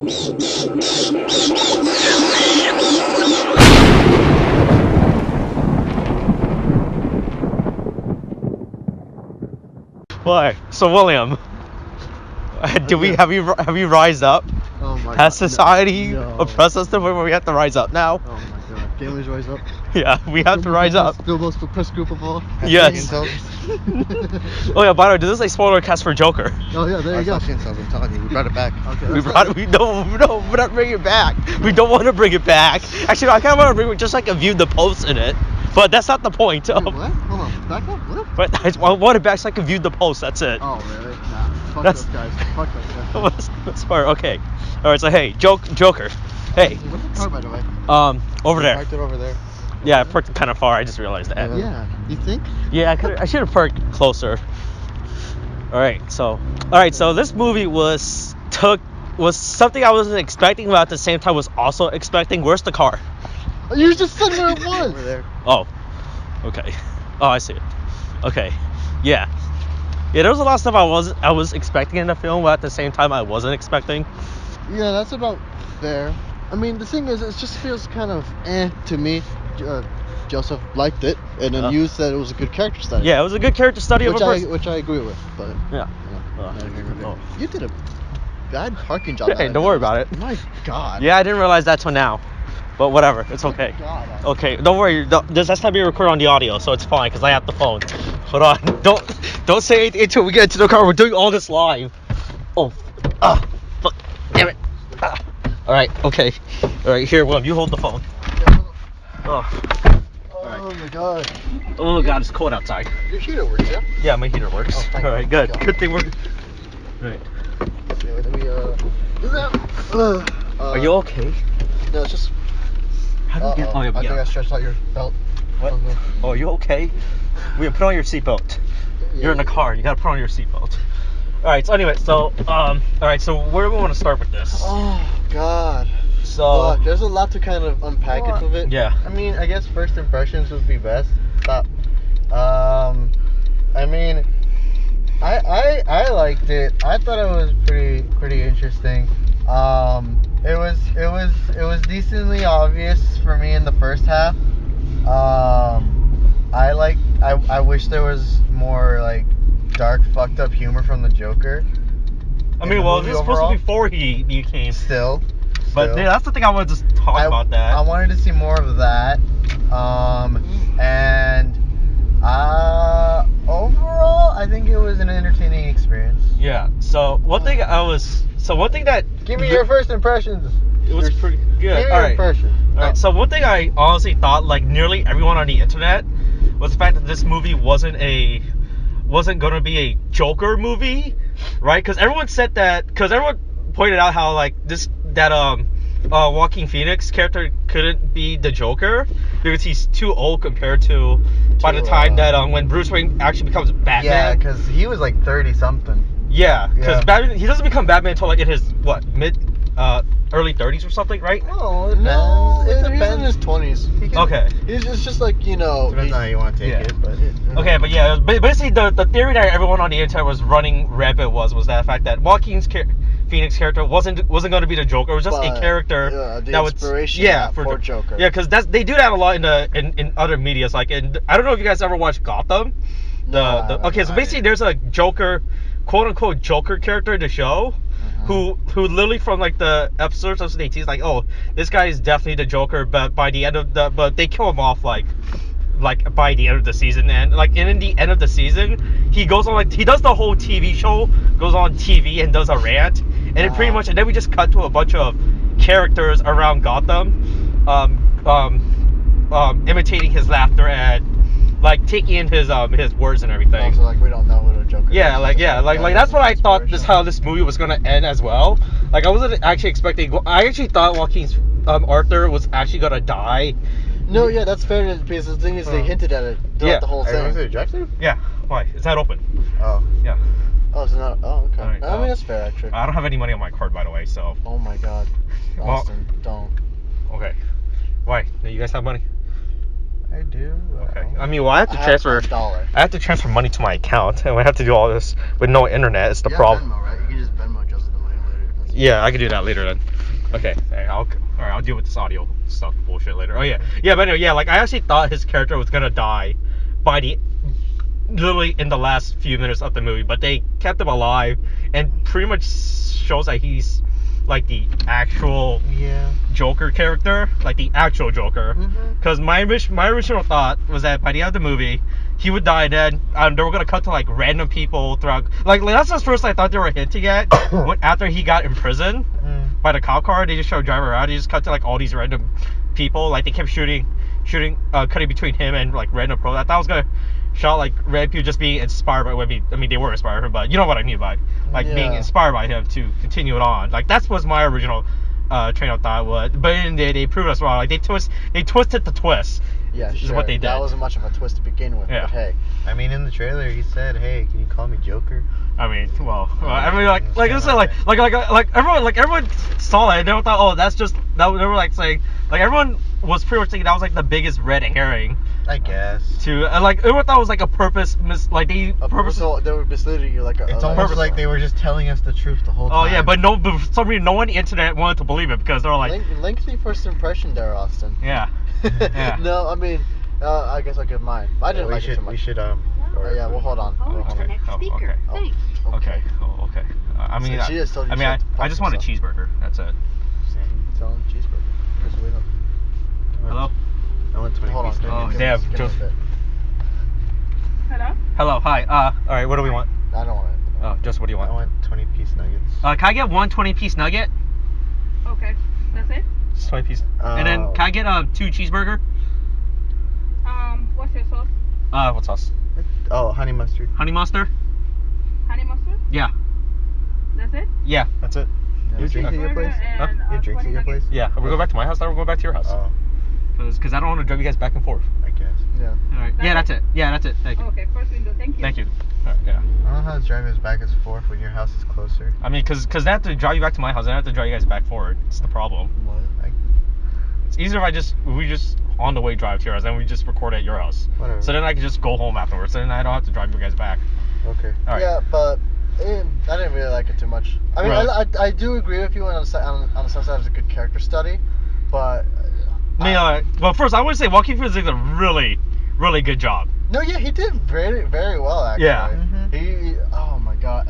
Why? So William, have you rised up? Oh my Has God. society No. oppressed us to the point where we have to rise up now? Oh my God. Gamers rise up. Yeah, we have to rise up. The most oppressed group of all. Yes. Oh yeah, by the way, this is a spoiler cast for Joker. Oh yeah, there you go. I'm telling you, we brought it back. Okay, We don't, we're not bringing it back. We don't want to bring it back. Actually, I kind of want to bring it just like a view the post in it, but that's not the point. Wait, what? Hold on. Back up. What? But I want it back so I can view the post. That's it. Oh really? Nah. Fuck That's- those guys. Fuck those guys. That's smart. Okay. All right. So hey, Joker. Hey. What's the car, by the way? Over We there. parked it over there. Yeah, I parked it kind of far. I just realized that. Yeah. You think? Yeah, I should have parked closer. All right. So this movie was something I wasn't expecting, but at the same time was also expecting. Where's the car? You just said where it was. Over there. Oh. Okay. Oh, I see it. Okay. Yeah. Yeah, there was a lot of stuff I was expecting in the film, but at the same time I wasn't expecting. Yeah, that's about fair. I mean, the thing is, it just feels kind of to me. Joseph liked it, and then you said it was a good character study. Yeah, it was a good character study of a person. Which I agree with, but Yeah. you did a bad parking job. Hey, don't worry about it. My God. Yeah, I didn't realize that till now, but whatever, it's okay. God. Okay, don't worry. This has to be recorded on the audio, so it's fine because I have the phone. Hold on. Don't say anything until we get into the car. We're doing all this live. Oh, fuck, damn it. All right, okay. All right, here, William, you hold the phone. Oh. Oh my God. Oh God, it's cold outside. Your heater works, yeah? Yeah, my heater works. Oh, thank all right, good. God. Good thing we're. All right. Yeah, let me is that? Are you okay? No, it's just. How do you get? Oh, yeah, I think I stretched out your belt. What? Oh, are you okay? We put on your seatbelt. You're in the car. You gotta put on your seatbelt. All right. So anyway, all right. So where do we want to start with this? Oh God. So Look, there's a lot to kind of unpackage with it. Yeah. I mean, I guess first impressions would be best. I mean, I liked it. I thought it was pretty interesting. It was decently obvious for me in the first half. I wish there was more like dark, fucked up humor from the Joker. I mean, well, this is supposed to be before he came. Still. But yeah, that's the thing I wanted to talk about. That I wanted to see more of that. And overall, I think it was an entertaining experience. Yeah. So one thing that Give me your first impressions. It was pretty good. Give me All your right. impression. All right. So one thing I honestly thought, like nearly everyone on the internet, was the fact that this movie wasn't going to be a Joker movie, right? Because everyone said that. Because everyone pointed out how like Joaquin Phoenix character couldn't be the Joker because he's too old compared to by the time that when Bruce Wayne actually becomes Batman. Yeah, because he was like 30 something. Yeah, because Batman, he doesn't become Batman until like in his early 30s or something, right? Oh, it depends. No, it depends. He's in his 20s. Okay. It's just like, you know. Depends on how you want to take it, but. Okay, but yeah, basically the theory that everyone on the internet was running rampant was that fact that Joaquin Phoenix character wasn't going to be the Joker. It was just a character the that was inspiration for Joker. Yeah, because they do that a lot in other medias. Like, I don't know if you guys ever watched Gotham. Okay, so basically there's a Joker, quote unquote Joker character in the show. Who literally from like the episodes of the 18s, like, oh, this guy is definitely the Joker, but by the end of but they kill him off like by the end of the season, and like in the end of the season he goes on, like, he does the whole TV show, goes on TV and does a rant, and then pretty much, and then we just cut to a bunch of characters around Gotham imitating his laughter and like taking in his words and everything. Also, like, we don't know who the Joker is. Like that's what I thought how this movie was gonna end as well. Like, I wasn't actually expecting. I actually thought Joaquin's Arthur was actually gonna die. No, yeah, that's fair, because the thing is they hinted at it throughout the whole thing. Everyone's rejected? Yeah. Why? It's not open. Oh. Yeah. Oh, it's not. Oh, okay. Right, I mean, that's fair, actually. I don't have any money on my card, by the way. So. Oh my God. Austin, don't. Okay. Why? Do you guys have money? I do. Okay. I mean, well, I have to transfer. $1. I have to transfer money to my account, and we have to do all this with no internet. It's the problem. Venmo, right? You can just Venmo Joseph the money later. Yeah, I can do that later then. Okay, I'll deal with this audio stuff bullshit later. Oh yeah, but anyway, yeah, like I actually thought his character was gonna die by literally in the last few minutes of the movie, but they kept him alive and pretty much shows that he's like the actual Joker character, like the actual Joker. Because my original thought was that by the end of the movie, he would die, and then they were gonna cut to like random people throughout. Like that's the first I thought they were hinting at after he got imprisoned by the cop car. They just showed driving around. They just cut to like all these random people. Like they kept shooting, cutting between him and like random pro. I thought I was gonna shot like red people just being inspired by what I mean they were inspired by him, but you know what I mean by like being inspired by him to continue it on. Like that was my original train of thought was, but then they proved us wrong. Like they twisted the twist. Yeah, is what they did. That wasn't much of a twist to begin with. Yeah. But hey, I mean, in the trailer he said, "Hey, can you call me Joker?" I mean, well, I mean, like I said, like everyone saw it and they thought, oh, that's just that. They were like saying, like everyone was pretty much thinking that was like the biggest red herring. I guess. To like everyone thought it was like a purpose so they were misleading you like a. It's almost like they were just telling us the truth the whole time. Oh yeah, but for some reason no one on the internet wanted to believe it because they're like lengthy first impression there, Austin. Yeah. Yeah. No, I mean, I guess I'll give mine. I didn't like it too much. We should yeah, well, hold on. Okay. Speaker. Thanks. Okay. Oh, okay. I mean, So she just told you she had to I just want a pump cheeseburger. That's it. Tell him cheeseburger. Just wait up. Hello. I want 20 Hold on. pieces. Oh, give damn, me a Joseph. bit. Hello? Hello. Hi. All right. What do we want? I don't want it. Oh, just what do you I want? want 20-piece nuggets. Can I get one 20-piece nugget? Okay. That's it? Just 20 piece. And then can I get 2 cheeseburger? What's your sauce? What sauce? Oh, honey mustard. Honey mustard? Honey mustard? Yeah. That's it? Yeah, that's it. You have drinks at your place? Huh? You have drinks at your place? Yeah. Are we going back to my house now or we're going back to your house? Oh, Because I don't want to drive you guys back and forth. I guess. Yeah. Alright. Yeah, that's it. Yeah, that's it. Thank you. Okay, first window. Thank you. Thank you. Alright, yeah. I don't know how to drive us back and forth when your house is closer. I mean, because they have to drive you back to my house. They have to drive you guys back forward. It's the problem. What? It's easier if we just on the way drive to your house, then we just record at your house. Whatever. So then I can just go home afterwards. So then I don't have to drive you guys back. Okay. All right. Yeah, but I didn't really like it too much. I mean, Really? I do agree with you on the sense that it's a good character study, but. Well, first I want to say Joaquin Phoenix did a really, really good job. No, yeah, he did very, very well actually. Yeah. He. Oh my God.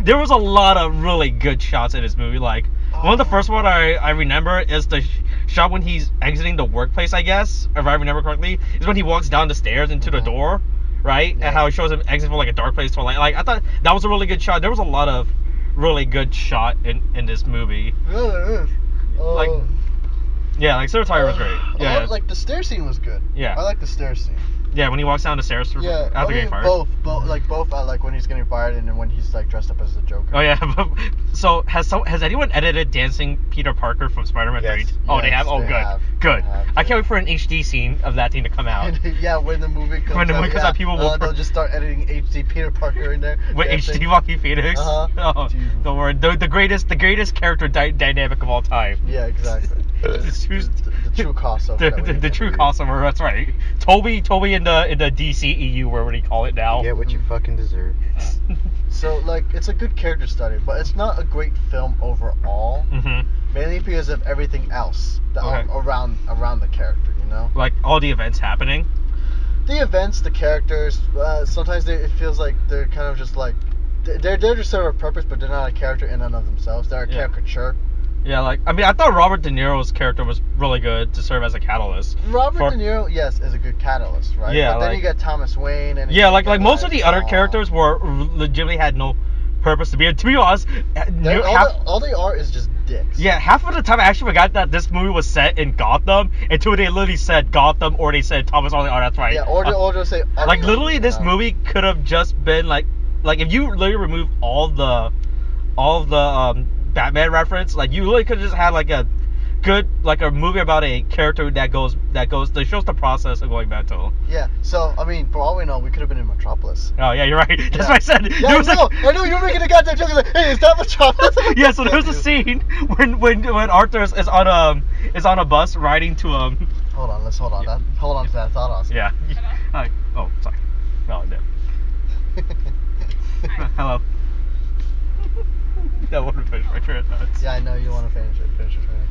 There was a lot of really good shots in this movie. Like one of the first one I remember is the shot when he's exiting the workplace. I guess, if I remember correctly, is when he walks down the stairs into the door, right? Yeah. And how it shows him exit from like a dark place to like I thought that was a really good shot. There was a lot of really good shot in this movie. Really is. Like, yeah, like Cinematography was great. Yeah. Like the stair scene was good. Yeah. I like the stair scene. Yeah, when he walks down the stairs after getting fired. Both, like when he's getting fired and then when he's like dressed up as the Joker. Oh yeah. So has anyone edited Dancing Peter Parker from Spider-Man 3? Yes. Oh, they have. Oh, They good. have. Good. They have, I can't wait for an HD scene of that thing to come out. Yeah, when the movie comes out, people will they'll just start editing HD Peter Parker in there. With HD Joaquin Phoenix. Oh, Jesus. don't worry. The greatest character dynamic of all time. Yeah, exactly. The true crossover. The true crossover. That's right. Toby in the DCEU, whatever they call it now. You get what you fucking deserve. So like, it's a good character study, but it's not a great film overall. Mhm. Mainly because of everything else around the character, you know. Like all the events happening. The events, the characters. Sometimes it feels like they're kind of just like they're just serve a purpose, but they're not a character in and of themselves. They're a caricature. Yeah, like I mean, I thought Robert De Niro's character was really good to serve as a catalyst. Robert De Niro, yes, is a good catalyst, right? Yeah, but then you get Thomas Wayne and like most of the other characters were legitimately had no purpose to be. And to be honest, all they are is just dicks. Yeah, half of the time I actually forgot that this movie was set in Gotham until they literally said Gotham or they said Thomas Wayne. Oh, that's right. Yeah, or they'll say. Like literally, this movie could have just been like if you literally remove all of the Batman reference, like you really could have just had like a good a movie about a character that shows the process of going mental. Yeah, so I mean, for all we know, we could have been in Metropolis. Oh yeah, you're right. That's what I said. Yeah, I know you're making a goddamn joke. Like, hey, is that Metropolis? Yeah, so there's a scene when Arthur is on a bus riding to Hold on, let's hold on. Yeah. Hold on to that thought, Austin. Yeah. Hi. Oh, sorry. Oh, no. Hello. That wouldn't finish my train of thoughts. Yeah, I know you want to finish it. Finish your train of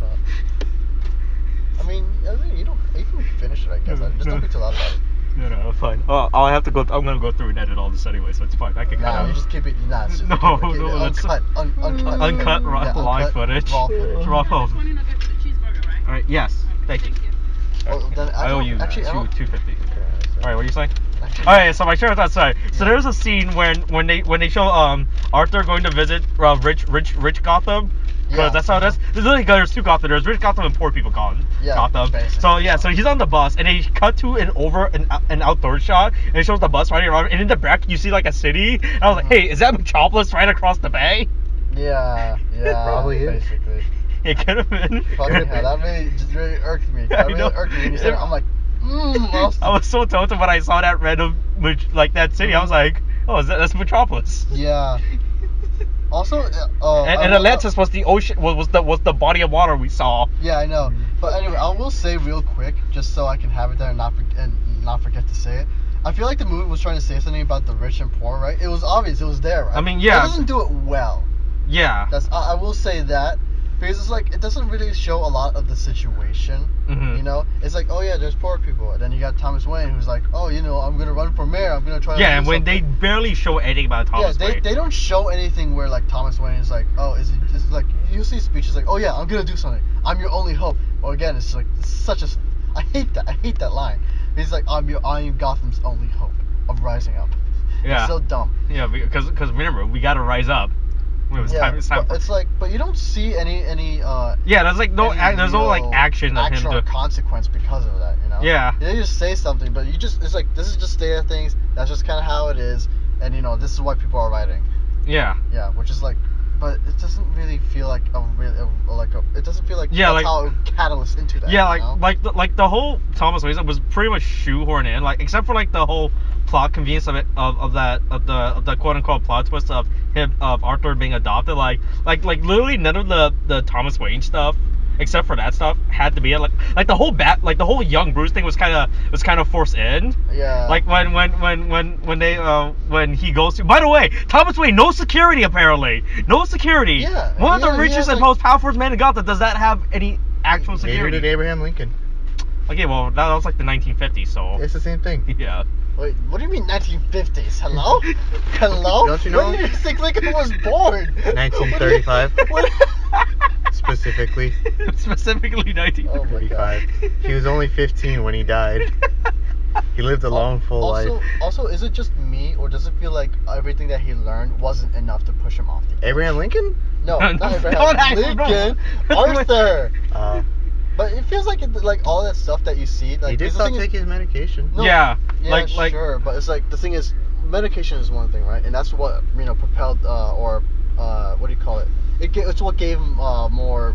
too loud about it. No, fine. I'll have to go. I'm gonna go through and edit all this anyway, so it's fine. I can cut Nah, out. you just keep it. Nah, it's just, No, keep it no, it's uncut. Uncut. uncut Yeah, live footage. Raw footage. Raw footage. 20 nuggets with the cheeseburger, right? All right. Yes. Thank you. Well, then I owe don't- you actually, I don't- $250. All right. What are you saying? actually- All right. So my share that side. So there's a scene when they show Arthur going to visit rich Gotham. Because Yeah. that's how it is. There's two Gotham. There's rich Gotham and poor people Gotham. Yeah, basically. So yeah, so he's on the bus and they cut to an outdoor shot and it shows the bus riding around and in the back you see like a city. And I was like, hey, is that Metropolis right across the bay? Yeah. Probably is. Basically. It could have been. Fucking hell, that really irked me. Yeah, I That really know. irked me when you said it. I'm like, well, I was so tilted when I saw that random like that city. I was like, oh, that's Metropolis. yeah. Also, And Atlantis was the ocean was the body of water we saw. Yeah, I know. But anyway, I will say real quick, just so I can have it there and not forget to say it. I feel like the movie was trying to say something about the rich and poor, right? It was obvious, it was there, right? I mean, yeah. It doesn't do it well. Yeah. I will say that because it's like it doesn't really show a lot of the situation. Mhm. You know, it's like, oh yeah, there's poor people, and then you got Thomas Wayne who's like, oh, you know, I'm gonna run for mayor. I'm gonna try. Yeah, to and do when they something. barely show anything about Thomas Yeah, Wayne. they don't show anything where like Thomas Wayne is like, oh, is it just like you see speeches like, oh yeah, I'm gonna do something. I'm your only hope. Well, again, it's like it's such a, I hate that line. He's like, I am Gotham's only hope of rising up. Yeah. It's so dumb. Yeah, because remember we gotta rise up. It's Yeah, time. It's time but for, it's like, but you don't see any yeah, there's like no any there's no like real action of him or to. consequence because of that, you know. Yeah. They just say something, but you just it's like this is just state of things. That's just kind of how it is, and you know this is why people are writing. Yeah. Yeah, which is like, but it doesn't really feel like it doesn't feel like Yeah, that's like- how it catalyst into that. Yeah, you know? like the whole Thomas Wayne stuff was pretty much shoehorned in, like except for like the whole plot convenience of it of the quote unquote plot twist of him of Arthur being adopted, like literally none of the Thomas Wayne stuff except for that stuff had to be in. Like the whole young Bruce thing was kind of forced in. Yeah. Like when he goes to. By the way, Thomas Wayne, no security apparently, no security. Yeah, One of yeah, the he richest has, and like- most powerful men in Gotham does not have any actual Neither security. did Abraham Lincoln. Okay, well that was like the 1950s, so It's the same thing. yeah. Wait, what do you mean 1950s? Hello? Hello? Don't you know? When do you think Lincoln was born? 1935. What? Specifically. Specifically 1950s. Oh my god. 35. He was only 15 when he died. He lived a long, full life. Also, is it just me, or does it feel like everything that he learned wasn't enough to push him off the edge? Abraham Lincoln? No, No, not no, Abraham no, Lincoln. no. Arthur. But But it feels like like all that stuff that you see. Like he did the stop thing is- taking his medication. No, Yeah, yeah, like- sure, but it's like the thing is, medication is one thing, right? And that's what propelled what do you call it? It's what gave him more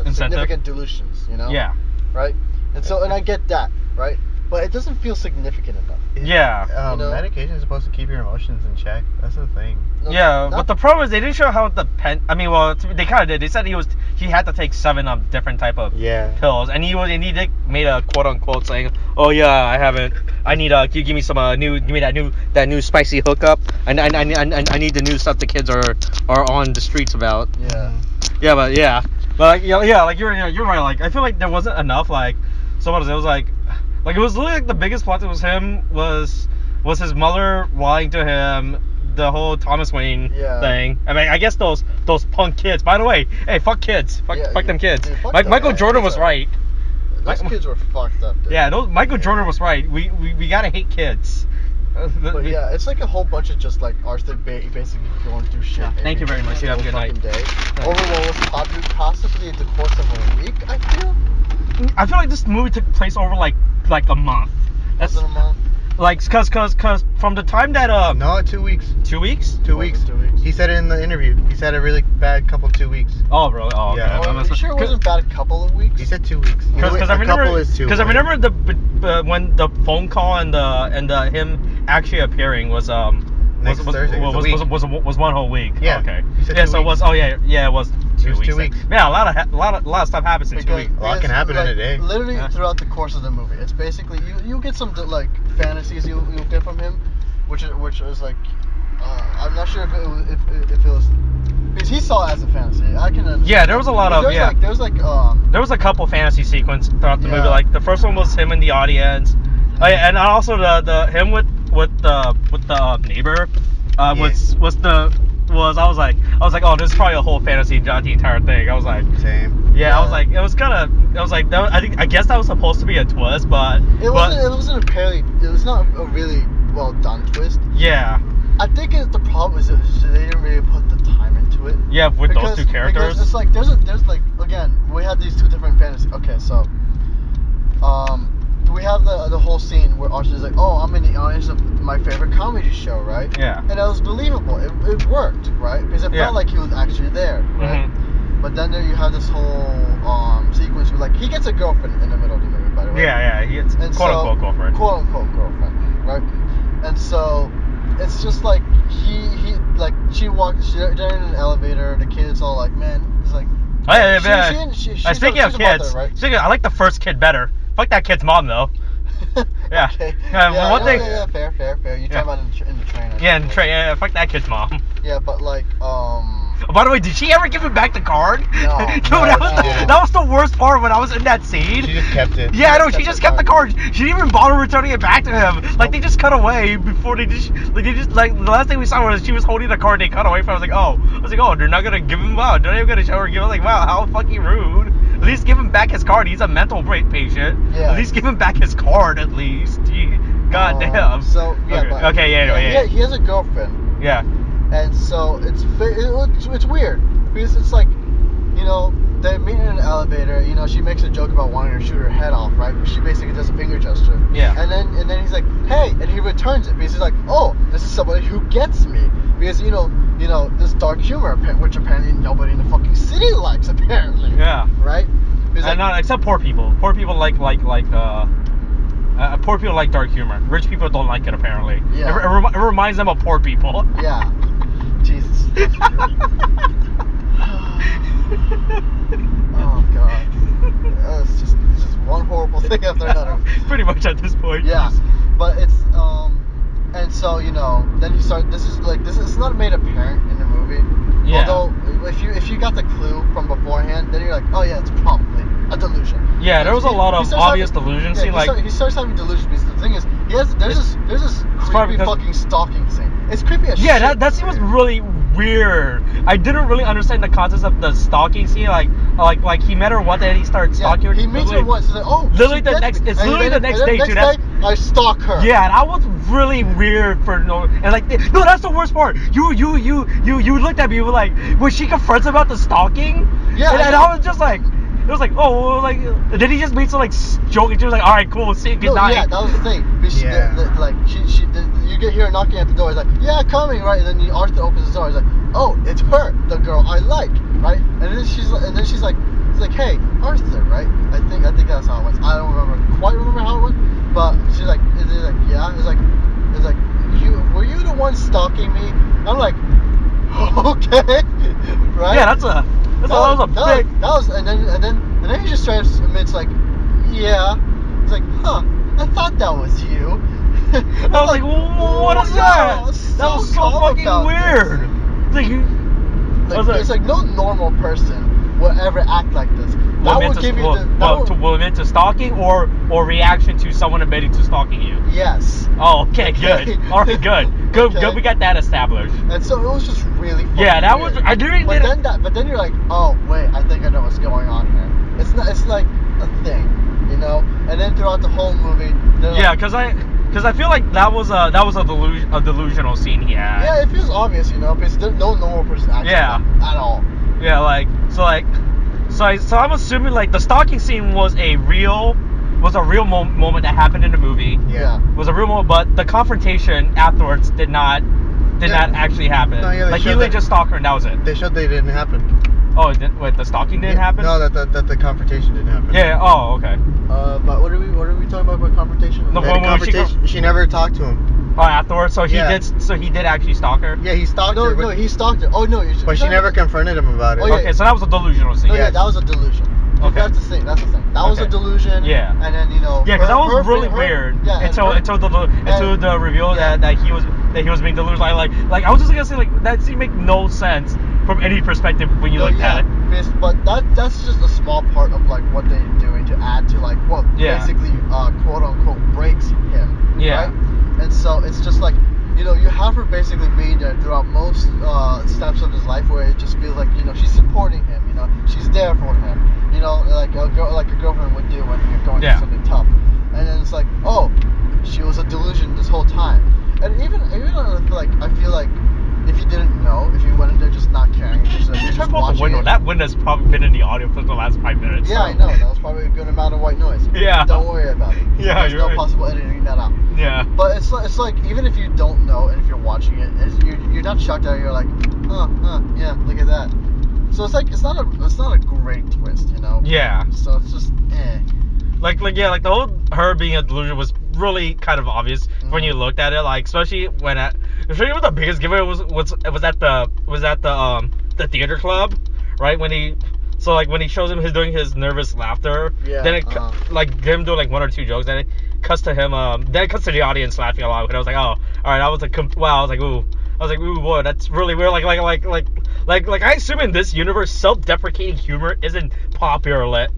Incentive? significant delusions, you know? Yeah. Right. And so, and I get that, right? But it doesn't feel significant enough. Yeah. You know? Medication is supposed to keep your emotions in check. That's the thing. No, Yeah, not- but the problem is they didn't show how the pen. I mean, well, they kind of did. They said he had to take 7 different type of Yeah. pills, and he did made a quote unquote saying, "Oh yeah, I haven't. I need give me some give me that new spicy hookup. I need the new stuff the kids are on the streets about." Yeah. Yeah, but like like you're right. Like I feel like there wasn't enough. Like so what is it? It was like it was literally like the biggest plot that was him was his mother lying to him. The whole Thomas Wayne Yeah. thing. I mean, I guess those punk kids. By the way, hey, fuck kids. Fuck them kids. dude, fuck Michael them. Jordan was Kids are- right. Those kids were fucked up, dude. Yeah, Michael Jordan was right. We gotta hate kids. But yeah, it's like a whole bunch of just like Arthur basically going through shit. Yeah, thank you very much. You have a good night. Day. Over what was possibly the course of a week, I feel. I feel like this movie took place over like a month. That's Less than a month. like cause from the time that No, 2 weeks. 2 weeks. 2 More than weeks. 2 weeks. He said it in the interview. He's had a really bad couple 2 weeks. Oh, bro. Oh, okay. Yeah. Are you sure it wasn't bad a couple of weeks? He said 2 weeks. Because I A remember couple is 2 because I weeks. remember when the phone call and him actually appearing was Next Thursday. It was a week. was one whole week. Yeah. Oh, okay. You said Yeah. 2 So it was. weeks. Oh yeah. It was 2 It was weeks. 2 then. weeks. Yeah. A lot of stuff happens in 2 weeks. A lot can happen in a day. Literally Yeah. throughout the course of the movie, it's basically you get some like fantasies you get from him, which is like I'm not sure if it was because he saw it as a fantasy. I can understand. Yeah, there was a lot of There was like There was a couple fantasy sequence throughout the Yeah. movie. Like the first one was him in the audience, Oh yeah, and also the him with the neighbor I was like, oh, this is probably a whole fantasy, not the entire thing. I was like, Same. yeah, I was like, I guess that was supposed to be a twist, but It wasn't it was not a really well done twist. Yeah. I think the problem is that they didn't really put the time into it. Yeah, with those two characters. Because it's like there's like, again, we had these two different fantasies. Okay, so we have the whole scene where Archie's like, oh, I'm in the audience of my favorite comedy show, right? Yeah. And it was believable. It worked, right? Because it felt like he was actually there, right? Mm-hmm. But then there you have this whole sequence where, like, he gets a girlfriend in the middle of the movie, by the way. Yeah, he gets quote-unquote girlfriend. Quote-unquote girlfriend, right? And so it's just like they're in an elevator. The kid's all like, man, it's like. Speaking of kids, right? I like the first kid better. Fuck that kid's mom though. Yeah. Okay. Yeah, fair. You talking about in the train? Yeah, in the train. Yeah, fuck that kid's mom. Yeah, but like By the way, did she ever give him back the card? No. That was the worst part when I was in that scene. She just kept it. Yeah, no, she just kept the card. She didn't even bother returning it back to him. Like, they just cut away before they just the last thing we saw was she was holding the card. They cut away from. I was like, oh, they're not gonna give him out. They're not even gonna show her. Give him like, wow, how fucking rude. At least give him back his card. He's a mental patient. Yeah. At least give him back his card. At least. God damn. So yeah. Okay. Anyway. He has a girlfriend. Yeah. And so it's weird because it's like, you know, they meet in an elevator. You know, she makes a joke about wanting to shoot her head off, right? She basically does a finger gesture. Yeah. And then he's like, hey, and he returns it because he's like, oh, this is somebody who gets me because you know this dark humor, which apparently nobody in the fucking city likes, apparently. Yeah. Right. And not except poor people. Poor people like poor people like dark humor. Rich people don't like it apparently. Yeah. It reminds them of poor people. Yeah. Jesus. Oh God. It's just one horrible thing after another. Pretty much at this point. Yeah. But it's and so, you know, then you start this is not made apparent in the movie. Yeah. Although if you got the clue from beforehand, then you're like, oh yeah, it's probably a delusion. Yeah, there was a lot of obvious delusion scene. He starts having delusions because the thing is, there's this creepy fucking stalking scene. It's creepy as shit. Yeah, that scene was really weird. I didn't really understand the concept of the stalking scene. Like he met her one day and he started stalking her. He meets her once. He's like, oh. Literally the next. It's literally the next day, dude. I stalk her. Yeah, that was really weird for no. And like, no, that's the worst part. You looked at me. You were like, when she confronts him about the stalking. Yeah. And I was just like. It was like, oh, like, and then he just made some like joking. She was like, all right, cool, see you, good night. Yeah, that was the thing. You get her knocking at the door. It's like, yeah, coming, right? And then Arthur opens the door. He's like, oh, it's her, the girl I like, right? And then she's like, it's like, hey, Arthur, right? I think that's how it went. I don't quite remember how it went, but she's like, yeah. It's like, were you the one stalking me? I'm like, okay, right? Yeah, that was and then he just tries to admit, like, yeah. He's like, huh, I thought that was you. I was like, what is that? That was so fucking weird. It's like no normal person would ever act like this. That would give you will admit to stalking or reaction to someone admitting to stalking you. Yes. Oh, okay, good. All right, good. Good. We got that established. And so it was just really funny. Yeah, that was. I didn't. But then you're like, oh wait, I think I know what's going on here. It's like a thing, you know. And then throughout the whole movie, yeah, because I feel like that was a delusional scene he had. Yeah, it feels obvious, you know, because there's no normal person acting at all. Yeah, so I'm assuming like the stalking scene was a real moment that happened in the movie. Yeah. Was a real moment, but the confrontation afterwards did not actually happen. No, yeah, like he literally just stalked her and that was it. They showed they didn't happen. Oh, wait, the stalking didn't happen? No, that the confrontation didn't happen. Yeah. Oh, okay. But what are we talking about confrontation? No, confrontation. She never talked to him. Oh, afterwards, so he did actually stalk her. Yeah, he stalked her. No, he stalked her. Oh no, but she never confronted him about it. Oh, yeah. Okay, so that was a delusional scene. Oh yeah, that was a delusion. Okay. That's the thing. That was a delusion. Yeah. And then you know. Yeah, because that was really weird. Yeah. Until the reveal that he was being delusional. Like I was just gonna say like that scene make no sense from any perspective when you No, look yeah, at it. but that's just a small part of like what they're doing to add to like what Yeah. basically quote unquote breaks him. Yeah. Right? And so it's just like, you know, you have her basically being there throughout most steps of his life, where it just feels like, you know, she's supporting him, you know, she's there for him, you know, like a girlfriend would do when you're going Yeah. through something tough. And then it's like, oh, she was a delusion this whole time. And even I feel like if you didn't know, if you went in there just not caring, you're just Check out the watching window. it. That window's probably been in the audio for the last 5 minutes. Yeah, so. I know. That was probably a good amount of white noise. Yeah. Don't worry about it. Yeah, There's you're no right. possible editing that out. Yeah. But it's like even if you don't know, and if you're watching it, you're not shocked that you're like, yeah, look at that. So it's like it's not a great twist, you know. Yeah. So it's just Like the whole her being a delusion was really kind of obvious when you looked at it. Like especially when the biggest giveaway was at the theater club, right? When he shows him doing his nervous laughter. Yeah, Then it like him doing like one or two jokes. Then it cuts to him. Then it cuts to the audience laughing a lot. And I was like, oh, all right. I was like, wow. I was like, ooh, boy, that's really weird. Like I assume in this universe, self-deprecating humor isn't popular.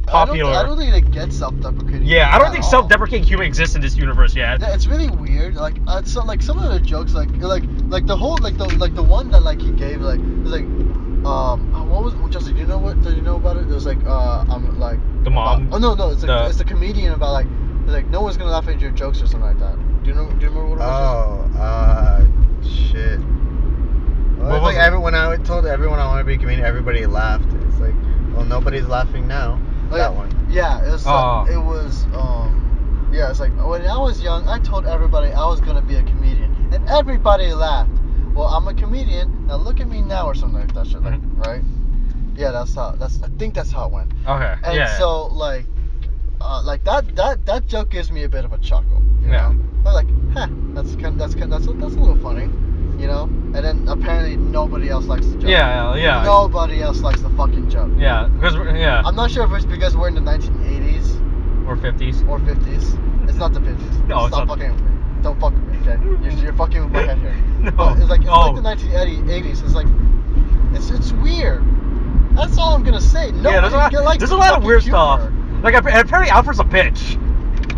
Popular. I don't think it gets self-deprecating. Yeah, I don't at think all. self-deprecating humor exists in this universe yet. Yeah, it's really weird. Like, so like some of the jokes, like the whole the one that like he gave, like it was like what was Justin? Do you know what? Did you know about it? It was like I'm like The mom. About, no, it's the comedian about like no one's gonna laugh at your jokes or something like that. Do you remember what it was? Shit. Well, What it's was like it? when I told everyone I want to be a comedian, everybody laughed. It's like, well, nobody's laughing now. Oh, That yeah. one. Yeah, it was yeah, it's like when I was young, I told everybody I was gonna be a comedian, and everybody laughed. Well, I'm a comedian, now look at me now, or something like that shit, like, right? Yeah, I think that's how it went. Okay. And yeah. so like that joke gives me a bit of a chuckle. You Yeah. know? I'm like, that's a little funny, you know. And then apparently nobody else likes the joke. Yeah. Nobody else likes the fucking joke. Yeah, because I'm not sure if it's because we're in the 1980s or 50s. or 50s. It's not the 50s. No, it's Stop not. fucking with me. Don't fuck with me, okay? You're fucking with my head here. No. But it's like the Oh. 1980s. It's like it's weird. That's all I'm gonna say. No, Yeah, there's a lot of weird stuff. Like apparently Alfred's a bitch.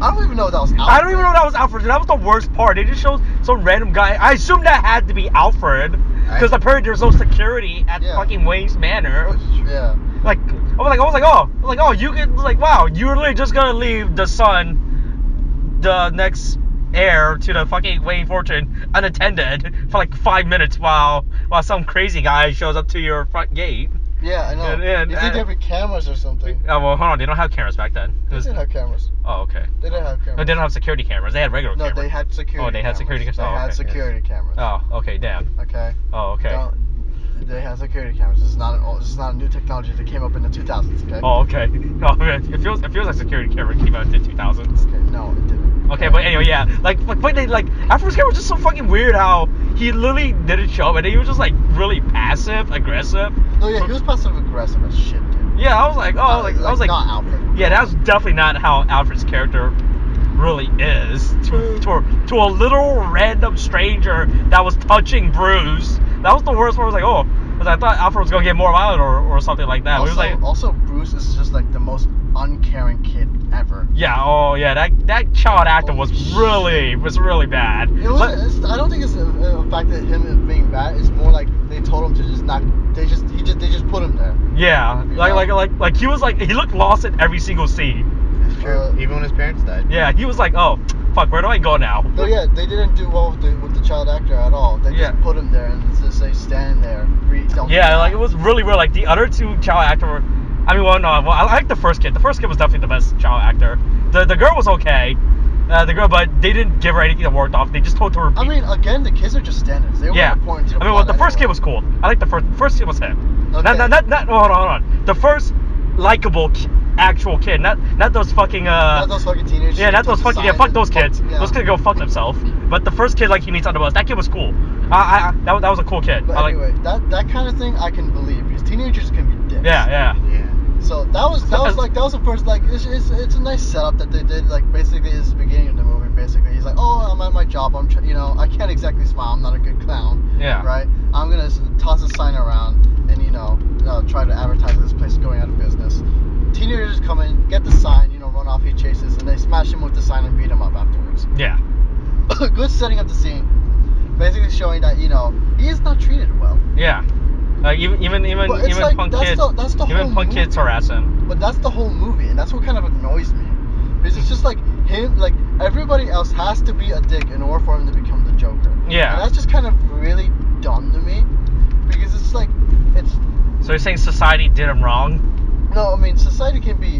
I don't even know that was Alfred. I don't even know that was Alfred. That was the worst part. They just showed some random guy. I assume that had to be Alfred because apparently there's no security at fucking Wayne's Manor. Yeah. Like I was like, oh, you could wow, you're literally just gonna leave the son, the next heir to the fucking Wayne fortune, unattended for like 5 minutes while some crazy guy shows up to your front gate. Yeah, I know. And- you think there'd be cameras or something? Oh well, hold on, they don't have cameras back then. They didn't have cameras. Oh, okay. They didn't have cameras. No, they didn't have security cameras. They had regular No, cameras. they had security. Oh, they had security cameras. They Oh, had okay. security cameras. Oh, okay, damn. Okay. Oh, okay. They had security cameras. This is not a new technology that came up in the 2000s. Okay. Oh, okay. Oh, man. It feels like security camera came out in the 2000s. Okay. No, it didn't. Okay, but anyway, yeah. Like Alfred's camera was just so fucking weird how he literally didn't show up and he was just like really passive aggressive. No, yeah, he was passive aggressive as shit, dude. Yeah, I was like, I was like, not Alfred. yeah, that was definitely not how Alfred's character really is to a little random stranger that was touching Bruce. That was the worst part. I was like, oh, because I thought Alfred was gonna get more violent or something like that. Also, Bruce is just like the most uncaring kid ever. Yeah, oh yeah, that child actor was really bad. I don't think it's a fact that him being bad. It's more like they told him to just not. They just put him there. Yeah, like he was like he looked lost in every single scene. It's true. Even when his parents died. Yeah, he was like, oh fuck, where do I go now? No, yeah, they didn't do well with the child actor at all. They just put him there and just say stand there. Yeah, like it was really weird. Like the other two child actors were. I mean, I like the first kid. The first kid was definitely the best child actor. The girl was okay. But they didn't give her anything that worked off. They just told her. I mean, again, the kids are just stand-ins. They weren't important to the plot the first kid was cool. I like the first kid was him. Okay. Not hold on. The first likable actual kid, not those fucking Not those fucking teenagers. Yeah, not those fucking fuck those kids. Yeah. Those kids go fuck themselves. But the first kid, like he needs on the bus. That kid was cool. That was a cool kid. But anyway, that kind of thing I can believe because teenagers can be dicks. Yeah. So that was the first it's a nice setup that they did. Like basically, it's the beginning of the movie. Basically, he's like, oh, I'm at my job. I can't exactly smile. I'm not a good clown. Yeah. Right. I'm gonna toss a sign around and try to advertise this place is going out of business. Teenagers come in, get the sign, run off, he chases, and they smash him with the sign and beat him up afterwards. Yeah. Good setting up the scene, basically showing that he is not treated well. Yeah. Even like, punk that's kids, that's the even whole punk movie. kids harass him. But that's the whole movie, and that's what kind of annoys me. Because it's just like him, like everybody else has to be a dick in order for him to become the Joker. Yeah. And that's just kind of really dumb to me, because it's like So you're saying society did him wrong? No, I mean society can be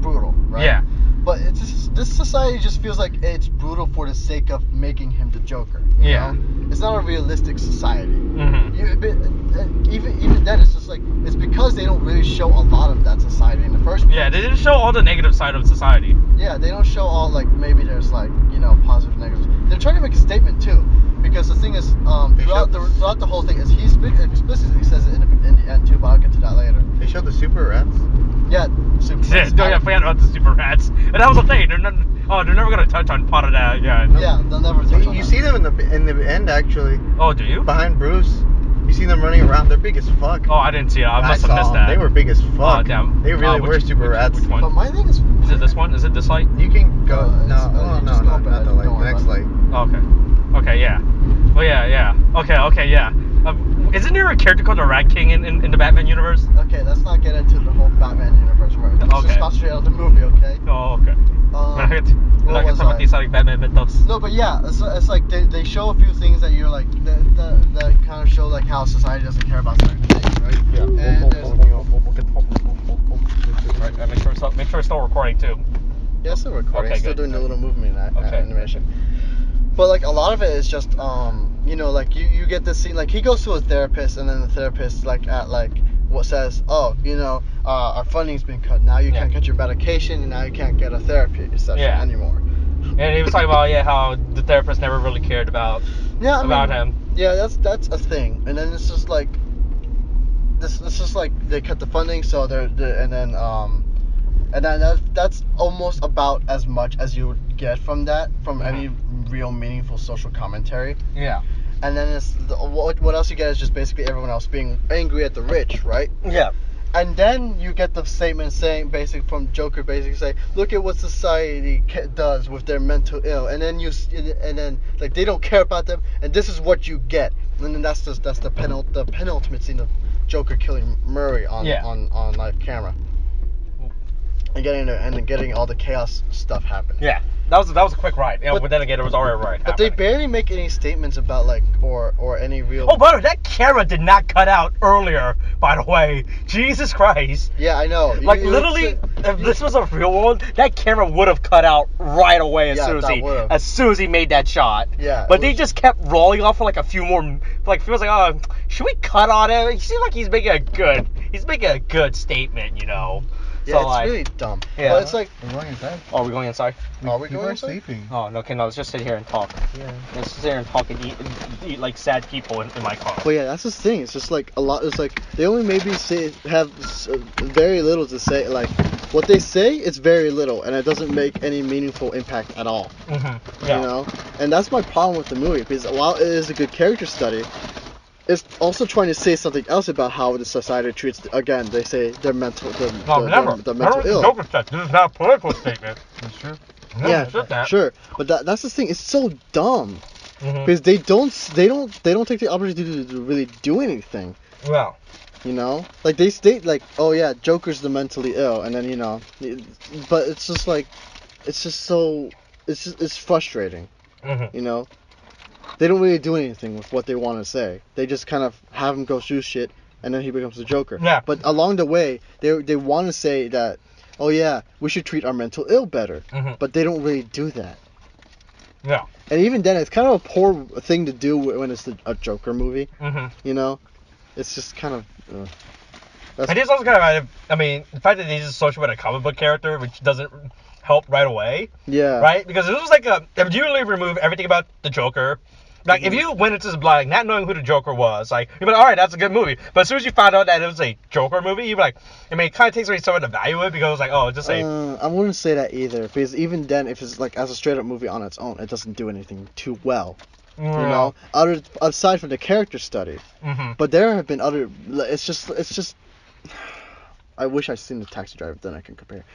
brutal, right? Yeah. But it's just, this society just feels like it's brutal for the sake of making him the Joker. You Yeah. know? It's not a realistic society. Mm-hmm. Even then, it's just like it's because they don't really show a lot of that society in the first place. Yeah, they didn't show all the negative side of society. Yeah, they don't show all, like, maybe there's like positive, negatives. They're trying to make a statement too, because the thing is, throughout the whole thing is he explicitly says it in the end too, but I'll get to that later. They showed the super rats. Yeah, super. I forgot about the super rats. And that was the thing. They're never gonna touch on part of that. Yeah. Yeah, they'll never touch on You that. see them in the end actually. Oh, do you? Behind Bruce. You see them running around. They're big as fuck. Oh, I didn't see it. I must saw have missed them. that. They were big as fuck. Oh, damn. They really were super rats. Which one? But my thing is Is it this one? Is it this light? You can go. it's- just go not back. the light. Don't The worry next about light. Oh, okay. Okay, yeah. Oh, yeah. Okay, yeah. Isn't there a character called the Rat King in the Batman universe? Okay, let's not get into the whole Batman universe. Right? Let's Okay. just concentrate on the movie, okay? Oh, okay. Um, We're not what gonna was talk about I? these like Batman mythos. No, but yeah, it's like they show a few things that you're like that kind of show like how society doesn't care about certain things, right? Yeah. And there's, Right, make sure it's still recording too. yeah, it's still recording. Okay, Still good. doing the little movement Okay. animation. But like a lot of it is just like you get this scene, like he goes to a therapist, and then the therapist like what says, oh, our funding's been cut, now you can't get your medication, and now you can't get a therapy session anymore. And he was talking about how the therapist never really cared about him. Yeah, that's a thing. And then it's just like this is like they cut the funding, so and then that's almost about as much as you would get from any real meaningful social commentary. Yeah. And then what else you get is just basically everyone else being angry at the rich, right? Yeah. And then you get the statement saying, basically from Joker, basically say, look at what society does with their mental ill, and then like they don't care about them, and this is what you get, and then that's the penultimate scene of Joker killing Murray on live camera, and getting all the chaos stuff happening. Yeah. That was a quick ride. But then again, it was already right. But they barely make any statements about or any real. Oh, brother, that camera did not cut out earlier. By the way, Jesus Christ. Yeah, I know. Like literally, if this was a real world, that camera would have cut out right away as soon as he made that shot. Yeah. But they just kept rolling off for like a few more. Like feels like, oh, should we cut on him? He seems like he's making a good statement, Yeah, so, it's really dumb. Yeah. But it's like, We're going inside. Oh, are we going inside? are we People going are inside? sleeping. Oh, no, okay, no, let's just sit here and talk. Yeah. Let's sit here and talk and eat like sad people in my car. Well, yeah, that's the thing. It's just like a lot. It's like they only maybe have very little to say. Like what they say is very little, and it doesn't make any meaningful impact at all. Mm-hmm. Yeah. And that's my problem with the movie, because while it is a good character study, it's also trying to say something else about how the society treats. Again, they say their mental the mental ill. Joker said this is not a political statement. That's true. Yeah, Sure, but that's the thing. It's so dumb. Mm-hmm. Because they don't take the opportunity to really do anything. Well. Like they state like, oh yeah, Joker's the mentally ill, and then but it's just like, it's frustrating. Mm-hmm. They don't really do anything with what they want to say. They just kind of have him go through shit, and then he becomes the Joker. Yeah. But along the way, they want to say that, oh yeah, we should treat our mental ill better. Mm-hmm. But they don't really do that. Yeah. And even then, it's kind of a poor thing to do when it's a Joker movie. Mm-hmm. It's just kind of. It is also kind of, the fact that he's associated with a comic book character, which doesn't help right away. Yeah. Right? Because it was like if you really remove everything about the Joker, like if you went into this blind, not knowing who the Joker was, like you'd be like, all right, that's a good movie. But as soon as you found out that it was a Joker movie, you'd be like, it kind of takes away some of the value of it, because it's like, oh, just I wouldn't say that either, because even then, if it's like as a straight up movie on its own, it doesn't do anything too well. You know, aside from the character study. Mm-hmm. But there have been other. It's just. I wish I'd seen the Taxi Driver, then I can compare.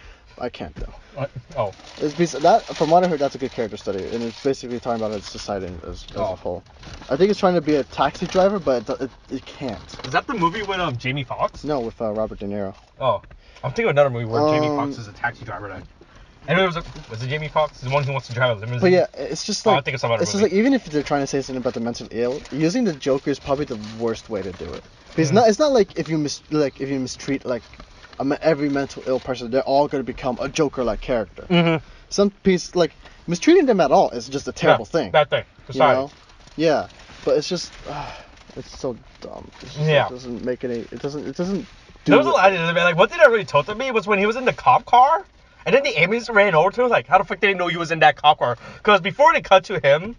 I can't though. Oh. It's because that, from what I heard, that's a good character study, and it's basically talking about its society as a whole. I think it's trying to be a taxi driver, but it can't. Is that the movie with Jamie Foxx? No, with Robert De Niro. Oh, I'm thinking of another movie where Jamie Foxx is a taxi driver. Then. And it was it Jamie Foxx, the one who wants to drive a limousine? But yeah, it's just like I think it's some other it's movie. just like even if they're trying to say something about the mentally ill, using the Joker is probably the worst way to do it. Because it's not like if you mistreat like every mental ill person, they're all going to become a Joker-like character. Mm-hmm. Some piece like mistreating them at all is just a terrible thing. Bad thing. Society. You know? Yeah, but it's just it's so dumb. It's just, Yeah. It doesn't make any. It doesn't. There was a lot of like one thing that really tilted me was when he was in the cop car, and then the ambulance ran over to him. Like, how the fuck did they know he was in that cop car? Because before they cut to him,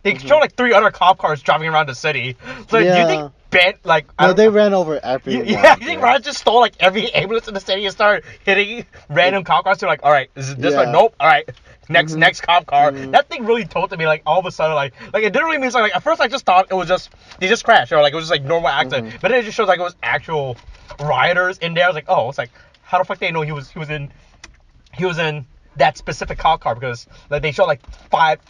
they showed like 3 other cop cars driving around the city. So do you think they ran over everyone. Yeah, you think Ryan just stole like every ambulance in the city and started hitting random cop cars? They're like, all right, is this one? Nope. All right, next cop car. That thing really tilted me. Like all of a sudden, like it didn't really mean something. Like, at first, I just thought it was just they just crashed or like it was just like normal accident. But then it just shows like it was actual rioters in there. I was like, oh, it's like how the fuck they know he was in that specific cop car, because like they showed like